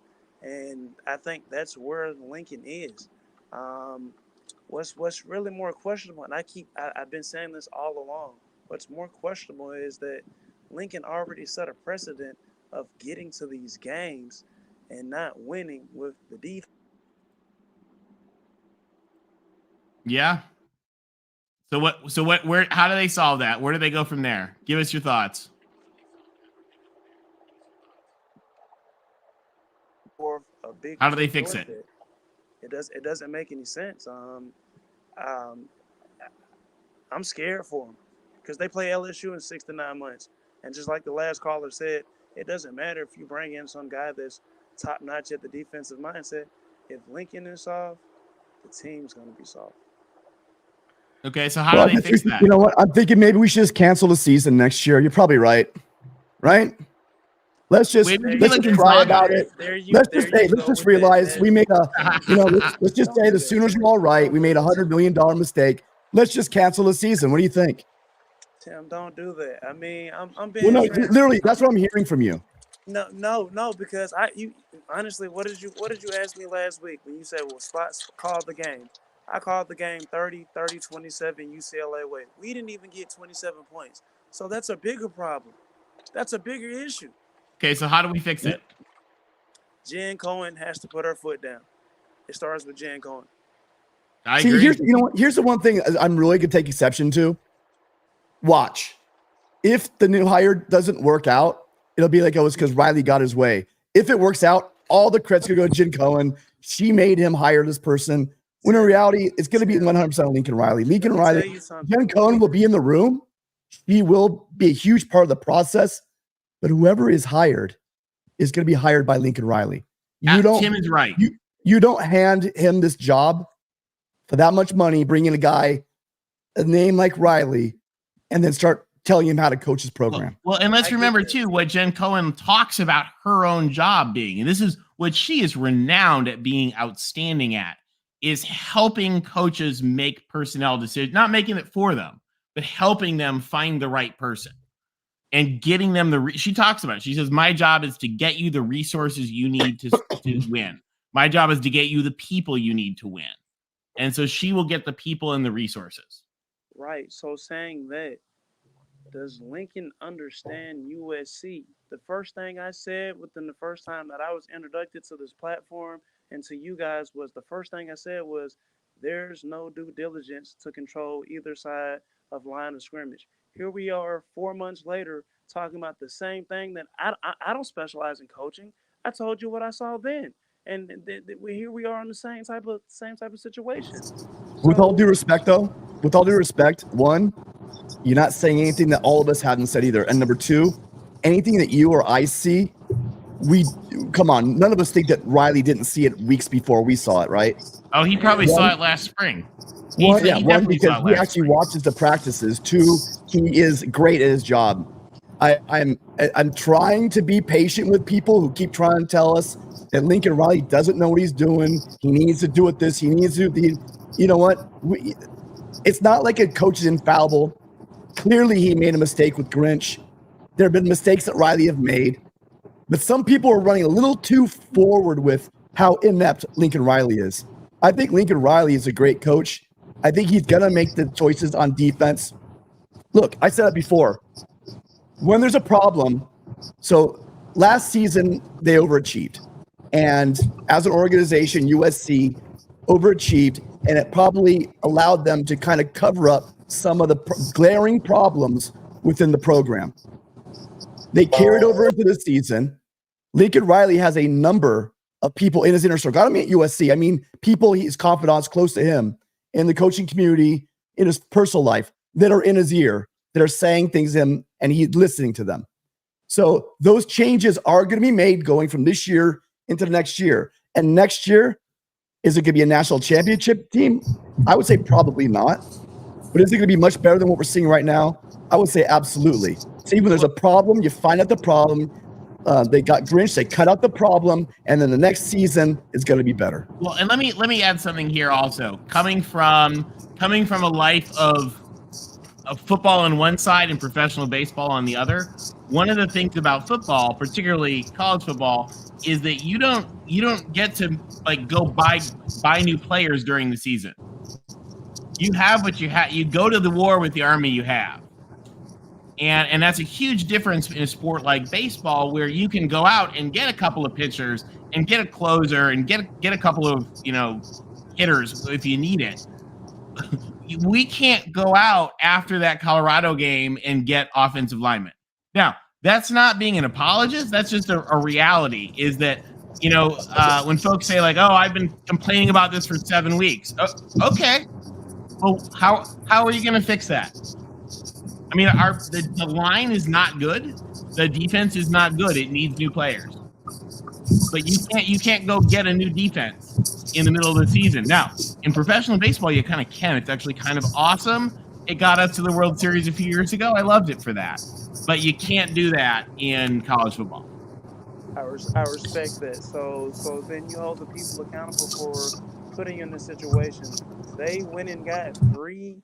and I think that's where Lincoln is. What's really more questionable, and I've been saying this all along. What's more questionable is that Lincoln already set a precedent of getting to these games and not winning with the defense. Yeah. How do they solve that? Where do they go from there? Give us your thoughts. a big. How do they fix it? It doesn't make any sense. I'm scared for them because they play LSU in 6 to 9 months, and just like the last caller said, it doesn't matter if you bring in some guy that's top notch at the defensive mindset. If Lincoln is soft, the team's going to be soft. Okay, so how do they fix that? You know what? I'm thinking maybe we should just cancel the season next year. You're probably right. Right? Let's just cry about it. Let's just realize we made let's just say the Sooners were all right. We made $100 million mistake. Let's just cancel the season. What do you think? Tim, don't do that. I mean, I'm being literally, that's what I'm hearing from you. No, because you honestly, what did you ask me last week when you said, well, Spots called the game? I called the game 30-27 UCLA way. We didn't even get 27 points. So that's a bigger problem. That's a bigger issue. Okay, so how do we fix it? Jen Cohen has to put her foot down. It starts with Jen Cohen. I agree. Here's the one thing I'm really going to take exception to. Watch. If the new hire doesn't work out, it'll be like it was because Riley got his way. If it works out, all the credit's going to go to Jen Cohen. She made him hire this person. When in reality, it's going to be 100% Lincoln Riley. Jen Cohen will be in the room. He will be a huge part of the process. But whoever is hired is going to be hired by Lincoln Riley. Tim is right. You don't hand him this job for that much money, bring in a name like Riley, and then start telling him how to coach his program. Well, and let's remember, too, what Jen Cohen talks about her own job being. And this is what she is renowned at being outstanding at, is helping coaches make personnel decisions, not making it for them, but helping them find the right person. And getting them she talks about it. She says, my job is to get you the resources you need to win. My job is to get you the people you need to win. And so she will get the people and the resources. Right. So saying that, does Lincoln understand USC? The first thing I said within the first time that I was introduced to this platform and to you guys was the first thing I said was there's no due diligence to control either side of line of scrimmage. Here we are 4 months later talking about the same thing that I don't specialize in coaching. I told you what I saw then. And here we are in the same type of situation. With all due respect, though, one, you're not saying anything that all of us haven't said either. And number two, anything that you or I see, come on, none of us think that Riley didn't see it weeks before we saw it, right? Oh, he probably saw it last spring. One, because he actually watches the practices. Two, he is great at his job. I'm trying to be patient with people who keep trying to tell us that Lincoln Riley doesn't know what he's doing. He needs to do it this. He needs to do. You know what? It's not like a coach is infallible. Clearly, he made a mistake with Grinch. There have been mistakes that Riley have made, but some people are running a little too forward with how inept Lincoln Riley is. I think Lincoln Riley is a great coach. I think he's going to make the choices on defense. Look, I said it before. When there's a problem, so last season they overachieved. And as an organization, USC overachieved, and it probably allowed them to kind of cover up some of the glaring problems within the program. They carried over into the season. Lincoln Riley has a number of people in his inner circle. I don't mean at USC. I mean people, his confidants close to him in the coaching community, in his personal life, that are in his ear, that are saying things to him, and he's listening to them. So those changes are going to be made going from this year into the next year. And next year, is it going to be a national championship team? I would say probably not. But is it going to be much better than what we're seeing right now? I would say absolutely. See, when there's a problem, you find out the problem. They got Grinch, they cut out the problem, and then the next season is going to be better. Well, and let me add something here also. Coming from a life of football on one side and professional baseball on the other, one of the things about football, particularly college football, is that you don't get to like go buy new players during the season. You have what you have. You go to the war with the army you have. And that's a huge difference in a sport like baseball, where you can go out and get a couple of pitchers and get a closer and get a couple of hitters if you need it. We can't go out after that Colorado game and get offensive linemen. Now, that's not being an apologist. That's just a reality, is that when folks say like, "Oh, I've been complaining about this for 7 weeks." Okay, well, how are you going to fix that? I mean, the line is not good. The defense is not good. It needs new players. But you can't go get a new defense in the middle of the season. Now, in professional baseball, you kind of can. It's actually kind of awesome. It got us to the World Series a few years ago. I loved it for that. But you can't do that in college football. I respect that. So then you hold the people accountable for putting you in this situation. They went and got 3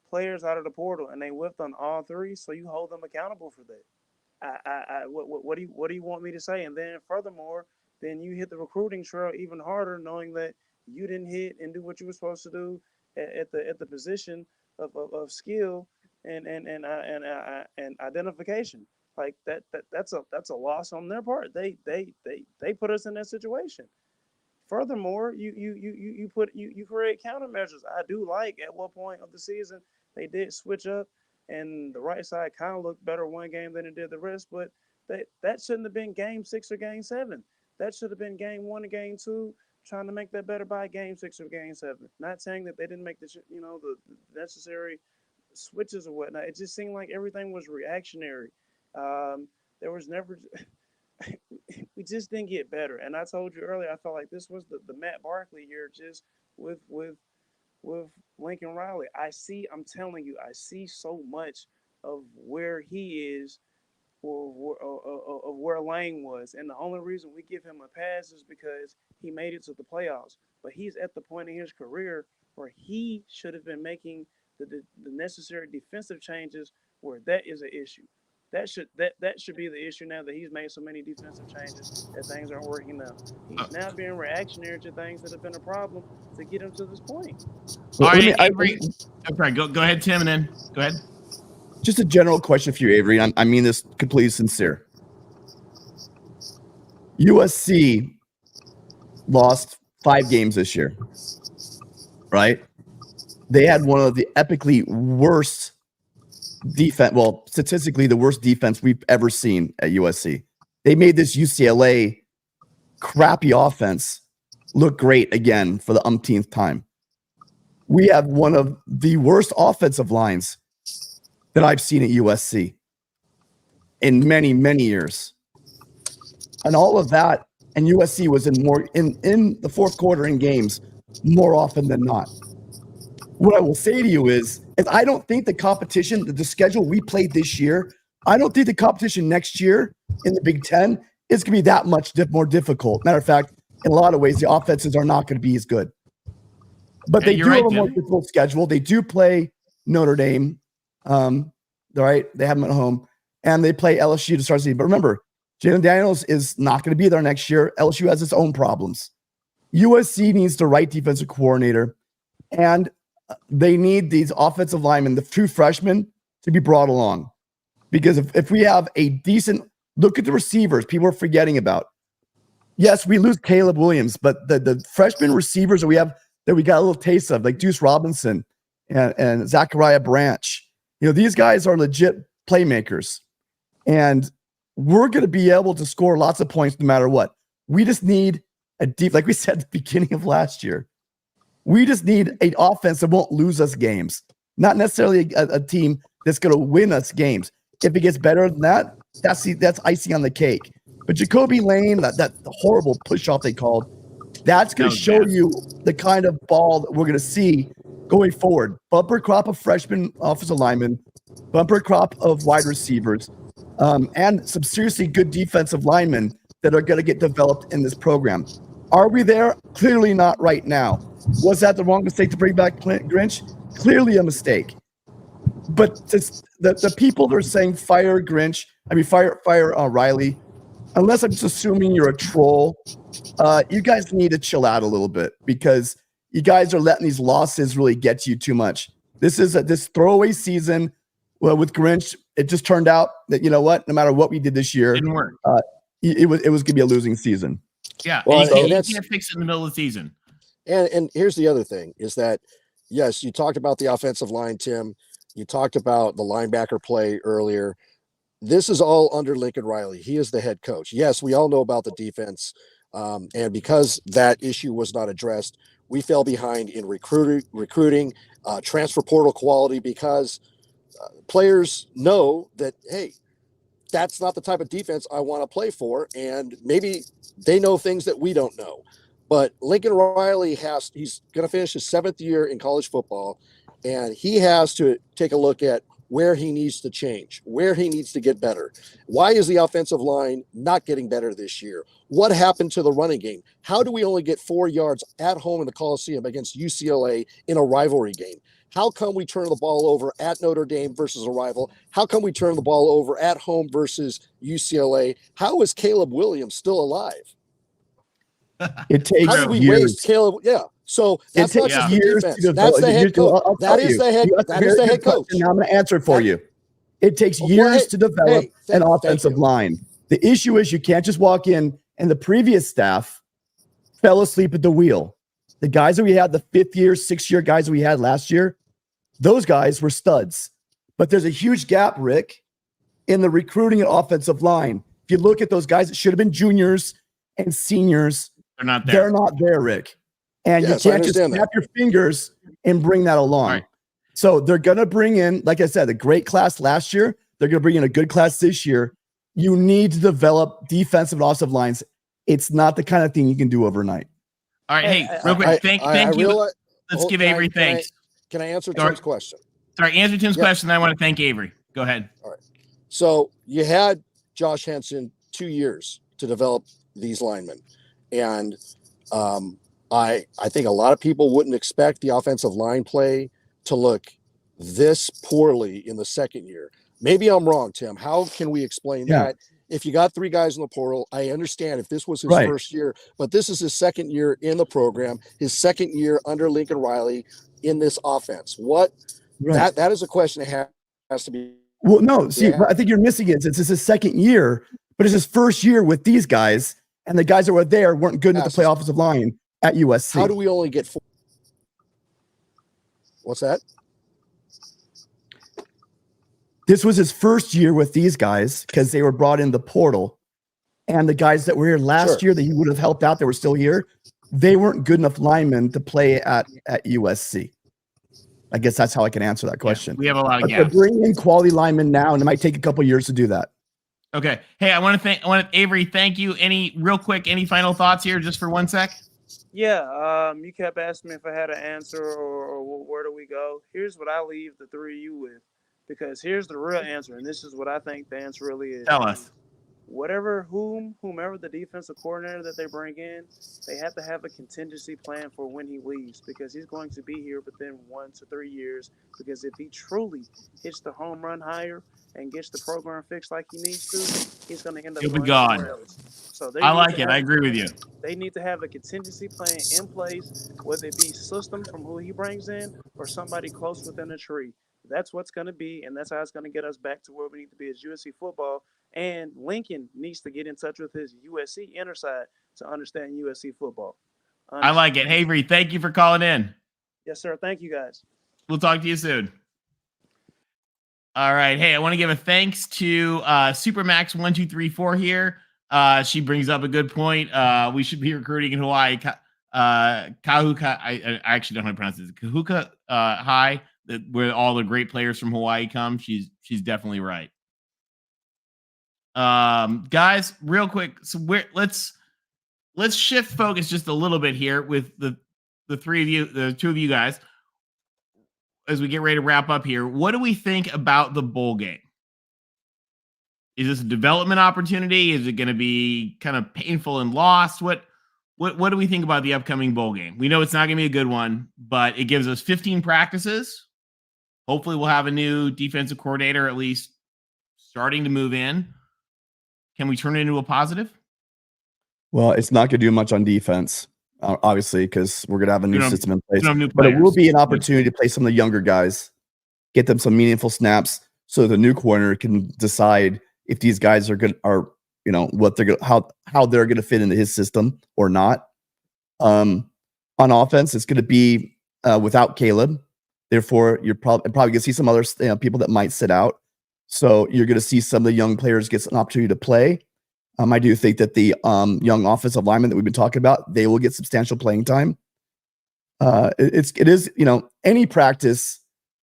players out of the portal, and they whiffed on all 3. So you hold them accountable for that. What do you want me to say? And then furthermore, then you hit the recruiting trail even harder, knowing that you didn't hit and do what you were supposed to do at the position of skill and identification. Like that's a loss on their part. They put us in that situation. Furthermore, you create countermeasures. I do like at one point of the season they did switch up, and the right side kind of looked better one game than it did the rest. But that shouldn't have been game 6 or game 7. That should have been game 1 and game 2. Trying to make that better by game 6 or game 7. Not saying that they didn't make the necessary switches or whatnot. It just seemed like everything was reactionary. There was never. We just didn't get better. And I told you earlier, I felt like this was the Matt Barkley year, just with Lincoln Riley. I'm telling you, I see so much of where he is, or of where Lane was. And the only reason we give him a pass is because he made it to the playoffs. But he's at the point in his career where he should have been making the necessary defensive changes where that is an issue. That should be the issue now that he's made so many defensive changes that things aren't working now. He's now being reactionary to things that have been a problem to get him to this point. All right, Avery. Okay, go ahead, Tim, and then go ahead. Just a general question for you, Avery. I mean this completely sincere. USC lost 5 games this year, right? They had one of the epically worst defense, well, statistically the worst defense we've ever seen at USC. They made this UCLA crappy offense look great again for the umpteenth time. We have one of the worst offensive lines that I've seen at USC in many, many years. And all of that, and USC was in the fourth quarter in games more often than not. What I will say to you is I don't think the competition, the schedule we played this year, I don't think the competition next year in the Big Ten is going to be that much more difficult. Matter of fact, in a lot of ways, the offenses are not going to be as good. But they do have a more difficult schedule. They do play Notre Dame. Right? They have them at home. And they play LSU to start the season. But remember, Jalen Daniels is not going to be there next year. LSU has its own problems. USC needs the right defensive coordinator. And they need these offensive linemen, the 2 freshmen, to be brought along. Because if we have a decent look at the receivers, people are forgetting about. Yes, we lose Caleb Williams, but the freshman receivers that we got a little taste of, like Deuce Robinson and Zachariah Branch, these guys are legit playmakers. And we're going to be able to score lots of points no matter what. We just need a deep, like we said at the beginning of last year, we just need an offense that won't lose us games. Not necessarily a team that's going to win us games. If it gets better than that, that's icing on the cake. But Jacoby Lane, that horrible push-off they called, that's going to show you the kind of ball that we're going to see going forward. Bumper crop of freshman offensive linemen, bumper crop of wide receivers, and some seriously good defensive linemen that are going to get developed in this program. Are we there? Clearly not right now. Was that the wrong mistake to bring back Grinch? Clearly a mistake. But the people that are saying fire Grinch, fire Riley, unless I'm just assuming you're a troll, you guys need to chill out a little bit because you guys are letting these losses really get to you too much. This is this throwaway season. Well, with Grinch, it just turned out that, no matter what we did this year, didn't work. It was going to be a losing season. Yeah, well, you can't fix it in the middle of the season. And here's the other thing is that, yes, you talked about the offensive line, Tim. You talked about the linebacker play earlier. This is all under Lincoln Riley. He is the head coach. Yes, we all know about the defense. And because that issue was not addressed, we fell behind in recruiting, transfer portal quality, because players know that, hey, that's not the type of defense I want to play for. And maybe they know things that we don't know. But Lincoln Riley he's going to finish his 7th year in college football, and he has to take a look at where he needs to change, where he needs to get better. Why is the offensive line not getting better this year? What happened to the running game? How do we only get 4 yards at home in the Coliseum against UCLA in a rivalry game? How come we turn the ball over at Notre Dame versus a rival? How come we turn the ball over at home versus UCLA? How is Caleb Williams still alive? It takes How did we years. waste Caleb? Yeah. So that's not just the years defense. to That's develop. the head coach. That is the head coach. Now I'm going to answer it for you. It takes Well, years to develop an thank offensive you. line. The issue is you can't just walk in, and the previous staff fell asleep at the wheel. The guys that we had, the 5th year, 6th year guys that we had last year, those guys were studs. But there's a huge gap, Rick, in the recruiting and offensive line. If you look at those guys that should have been juniors and seniors, they're not there. They're not there, Rick. And Yes, you I can't just understand snap your fingers and bring that along. Right. So they're going to bring in, like I said, a great class last year. They're going to bring in a good class this year. You need to develop defensive and offensive lines. It's not the kind of thing you can do overnight. All right. Hey, real quick. Thank you. Let's give Avery thanks. Can I answer Tim's question? Sorry, answer Tim's question. Then I want to thank Avery. Go ahead. All right. So you had Josh Henson 2 years to develop these linemen. And I think a lot of people wouldn't expect the offensive line play to look this poorly in the 2nd year. Maybe I'm wrong, Tim. How can we explain that? If you got 3 guys in the portal, I understand if this was his first year, but this is his 2nd year in the program, his 2nd year under Lincoln Riley in this offense. That is a question that has to be. Well, no, see, I think you're missing it. It's his 2nd year, but it's his 1st year with these guys, and the guys that were there weren't good enough to play offensive line at USC. How do we only get 4? What's that? This was his 1st year with these guys because they were brought in the portal. And the guys that were here last year that he would have helped out that were still here, they weren't good enough linemen to play at USC. I guess that's how I can answer that question. We have a lot of gaps. Bring in quality linemen now, and it might take a couple years to do that. Okay. Hey, I want to Avery, thank you. Any final thoughts here just for 1 sec? Yeah, you kept asking me if I had an answer or where do we go. Here's what I leave the 3 of you with, because here's the real answer, and this is what I think the answer really is. Tell us. Whomever the defensive coordinator that they bring in, they have to have a contingency plan for when he leaves, because he's going to be here within 1 to 3 years. Because if he truly hits the home run higher and gets the program fixed like he needs to, he's going to end up. He'll be gone. So I like it. I agree with you. They need to have a contingency plan in place, whether it be system from who he brings in or somebody close within a tree. That's what's going to be, and that's how it's going to get us back to where we need to be as USC football. And Lincoln needs to get in touch with his USC inner side to understand USC football. I like it. Hey, Avery, thank you for calling in. Yes, sir. Thank you, guys. We'll talk to you soon. All right. Hey, I want to give a thanks to Supermax1234 here. She brings up a good point. We should be recruiting in Hawaii. Kahuka, I actually don't know how to pronounce it. Kahuka High, where all the great players from Hawaii come. She's definitely right. Guys, real quick, so let's shift focus just a little bit here with the 3 of you, the 2 of you guys, as we get ready to wrap up here. What do we think about the bowl game? Is this a development opportunity? Is it going to be kind of painful and lost? What do we think about the upcoming bowl game? We know it's not going to be a good one, but it gives us 15 practices. Hopefully we'll have a new defensive coordinator at least starting to move in. Can we turn it into a positive? Well, it's not going to do much on defense, obviously, because we're going to have a new system in place. But it will be an opportunity to play some of the younger guys, get them some meaningful snaps, so the new corner can decide if these guys are good, what they're going, how they're going to fit into his system or not. On offense, it's going to be without Caleb. Therefore, you're probably going to see some other people that might sit out. So you're going to see some of the young players get an opportunity to play. I do think that the young offensive linemen that we've been talking about, they will get substantial playing time. It is, any practice,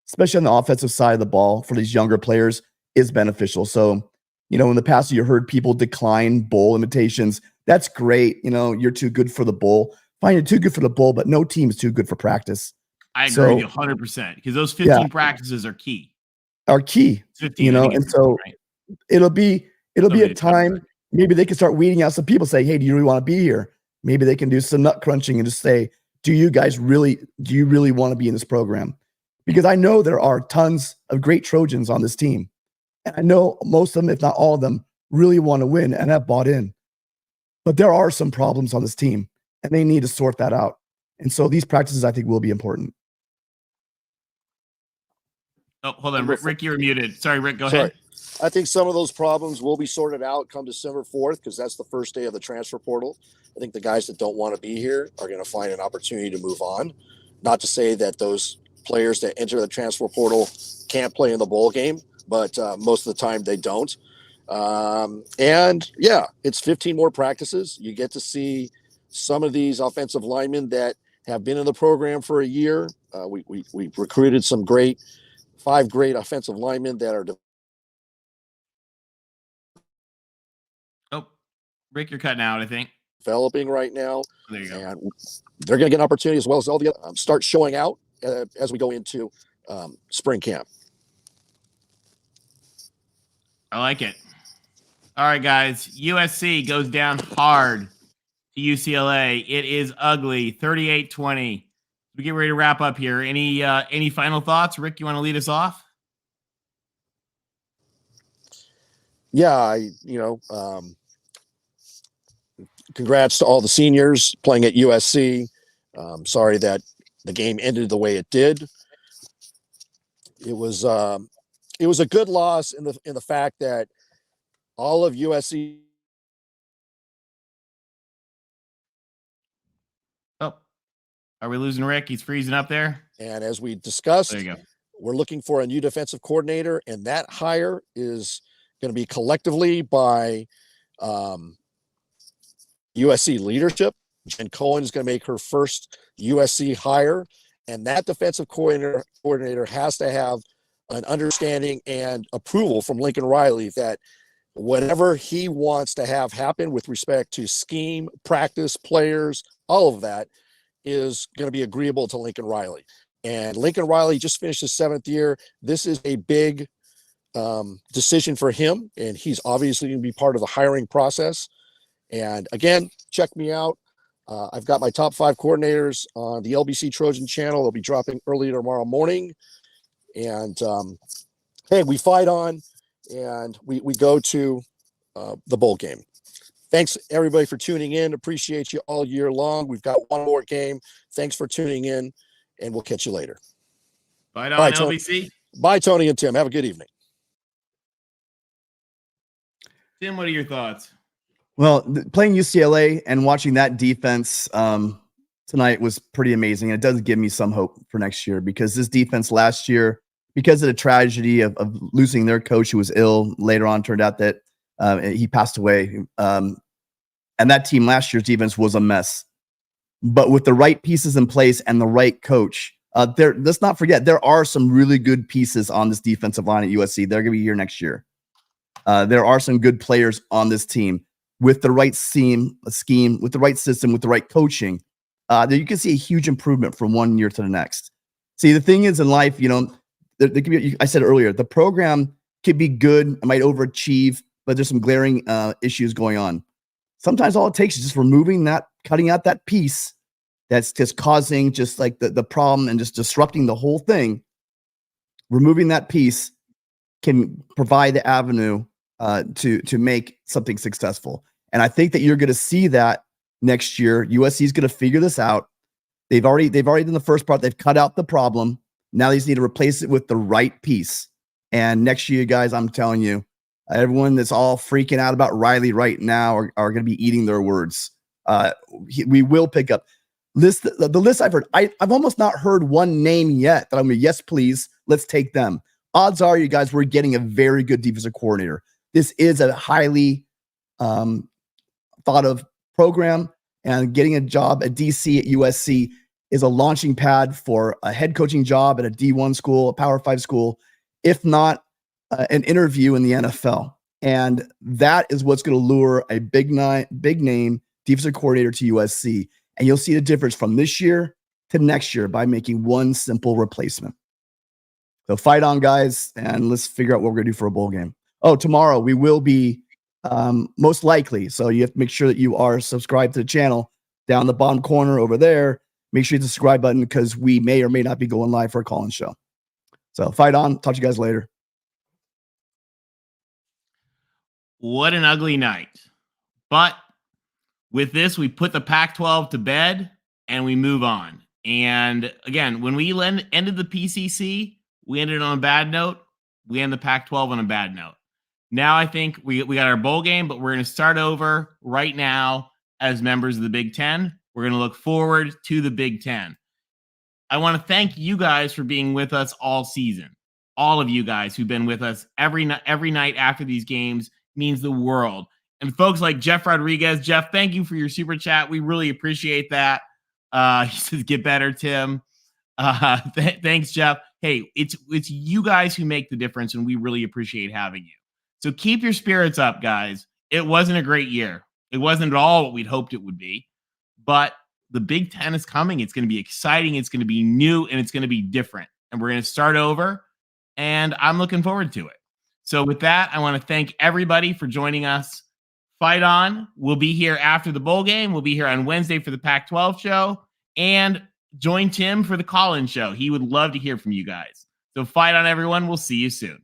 especially on the offensive side of the ball for these younger players, is beneficial. So, in the past, you heard people decline bowl invitations. That's great. You're too good for the bowl. Fine, you're too good for the bowl, but no team is too good for practice. I agree with you 100% because those 15 practices are key. And so right. it'll be a time. Maybe they can start weeding out some people. Say, hey, do you really want to be here? Maybe they can do some nut crunching and just say, do you really want to be in this program? Because I know there are tons of great Trojans on this team. And I know most of them, if not all of them, really want to win and have bought in. But there are some problems on this team, and they need to sort that out. And so these practices, I think, will be important. Oh, hold on. Rick, you're muted. Sorry, Rick, go ahead. I think some of those problems will be sorted out come December 4th because that's the first day of the transfer portal. I think the guys that don't want to be here are going to find an opportunity to move on. Not to say that those players that enter the transfer portal can't play in the bowl game, but most of the time they don't. And yeah, it's 15 more practices. You get to see some of these offensive linemen that have been in the program for a year. We recruited 5 great offensive linemen that are Rick, you're cutting out, I think. Developing right now. There you go. And they're going to get an opportunity as well as all the other start showing out as we go into spring camp. I like it. All right, guys. USC goes down hard to UCLA. It is ugly, 38-20. We get ready to wrap up here. Any final thoughts? Rick, you want to lead us off? Yeah, congrats to all the seniors playing at USC. Sorry that the game ended the way it did. It was a good loss in the fact that all of USC. Oh, are we losing Rick? He's freezing up there. And as we discussed, there you go. We're looking for a new defensive coordinator, and that hire is going to be collectively by USC leadership. Jen Cohen is going to make her first USC hire, and that defensive coordinator has to have an understanding and approval from Lincoln Riley that whatever he wants to have happen with respect to scheme, practice, players, all of that is going to be agreeable to Lincoln Riley. And Lincoln Riley just finished his 7th year. This is a big decision for him, and he's obviously going to be part of the hiring process. And again, check me out. I've got my top 5 coordinators on the LBC Trojan channel. They'll be dropping early tomorrow morning. And hey, we fight on, and we go to the bowl game. Thanks everybody for tuning in. Appreciate you all year long. We've got one more game. Thanks for tuning in, and we'll catch you later. Bye, LBC. Bye, Tony and Tim. Have a good evening. Tim, what are your thoughts? Well, playing UCLA and watching that defense tonight was pretty amazing. And it does give me some hope for next year because this defense last year, because of the tragedy of losing their coach who was ill, later on turned out that he passed away. And that team last year's defense was a mess. But with the right pieces in place and the right coach, let's not forget, there are some really good pieces on this defensive line at USC. They're going to be here next year. There are some good players on this team with the right scheme, with the right system, with the right coaching. That you can see a huge improvement from one year to the next. See, the thing is in life, there could be, I said earlier, the program could be good, it might overachieve, but there's some glaring issues going on. Sometimes all it takes is just cutting out that piece that's just causing just like the problem and just disrupting the whole thing. Removing that piece can provide the avenue to make something successful. And I think that you're going to see that next year. USC is going to figure this out. They've already done the first part. They've cut out the problem. Now they just need to replace it with the right piece. And next year, guys, I'm telling you, everyone that's all freaking out about Riley right now are going to be eating their words. We will pick up the list I've heard. I've almost not heard one name yet that I'm going to, yes, please, let's take them. Odds are, you guys, we're getting a very good defensive coordinator. This is a highly thought of program, and getting a job at DC at USC is a launching pad for a head coaching job at a D1 school, a Power 5 school, if not an interview in the NFL. And that is what's going to lure a big name defensive coordinator to USC. And you'll see the difference from this year to next year by making one simple replacement. So fight on, guys, and let's figure out what we're going to do for a bowl game. Oh, tomorrow we will be most likely. So you have to make sure that you are subscribed to the channel down the bottom corner over there. Make sure you hit the subscribe button because we may or may not be going live for a call-in show. So fight on. Talk to you guys later. What an ugly night. But with this, we put the Pac-12 to bed and we move on. And again, when we ended the PCC, we ended on a bad note. We end the Pac-12 on a bad note. Now I think we got our bowl game, but we're going to start over right now as members of the Big Ten. We're going to look forward to the Big Ten. I want to thank you guys for being with us all season. All of you guys who've been with us every night after these games means the world. And folks like Jeff Rodriguez, Jeff, thank you for your super chat. We really appreciate that. He says, "Get better, Tim." Thanks, Jeff. Hey, it's you guys who make the difference, and we really appreciate having you. So keep your spirits up, guys. It wasn't a great year. It wasn't at all what we'd hoped it would be. But the Big Ten is coming. It's going to be exciting. It's going to be new, and it's going to be different. And we're going to start over, and I'm looking forward to it. So with that, I want to thank everybody for joining us. Fight on. We'll be here after the bowl game. We'll be here on Wednesday for the Pac-12 show. And join Tim for the call-in show. He would love to hear from you guys. So fight on, everyone. We'll see you soon.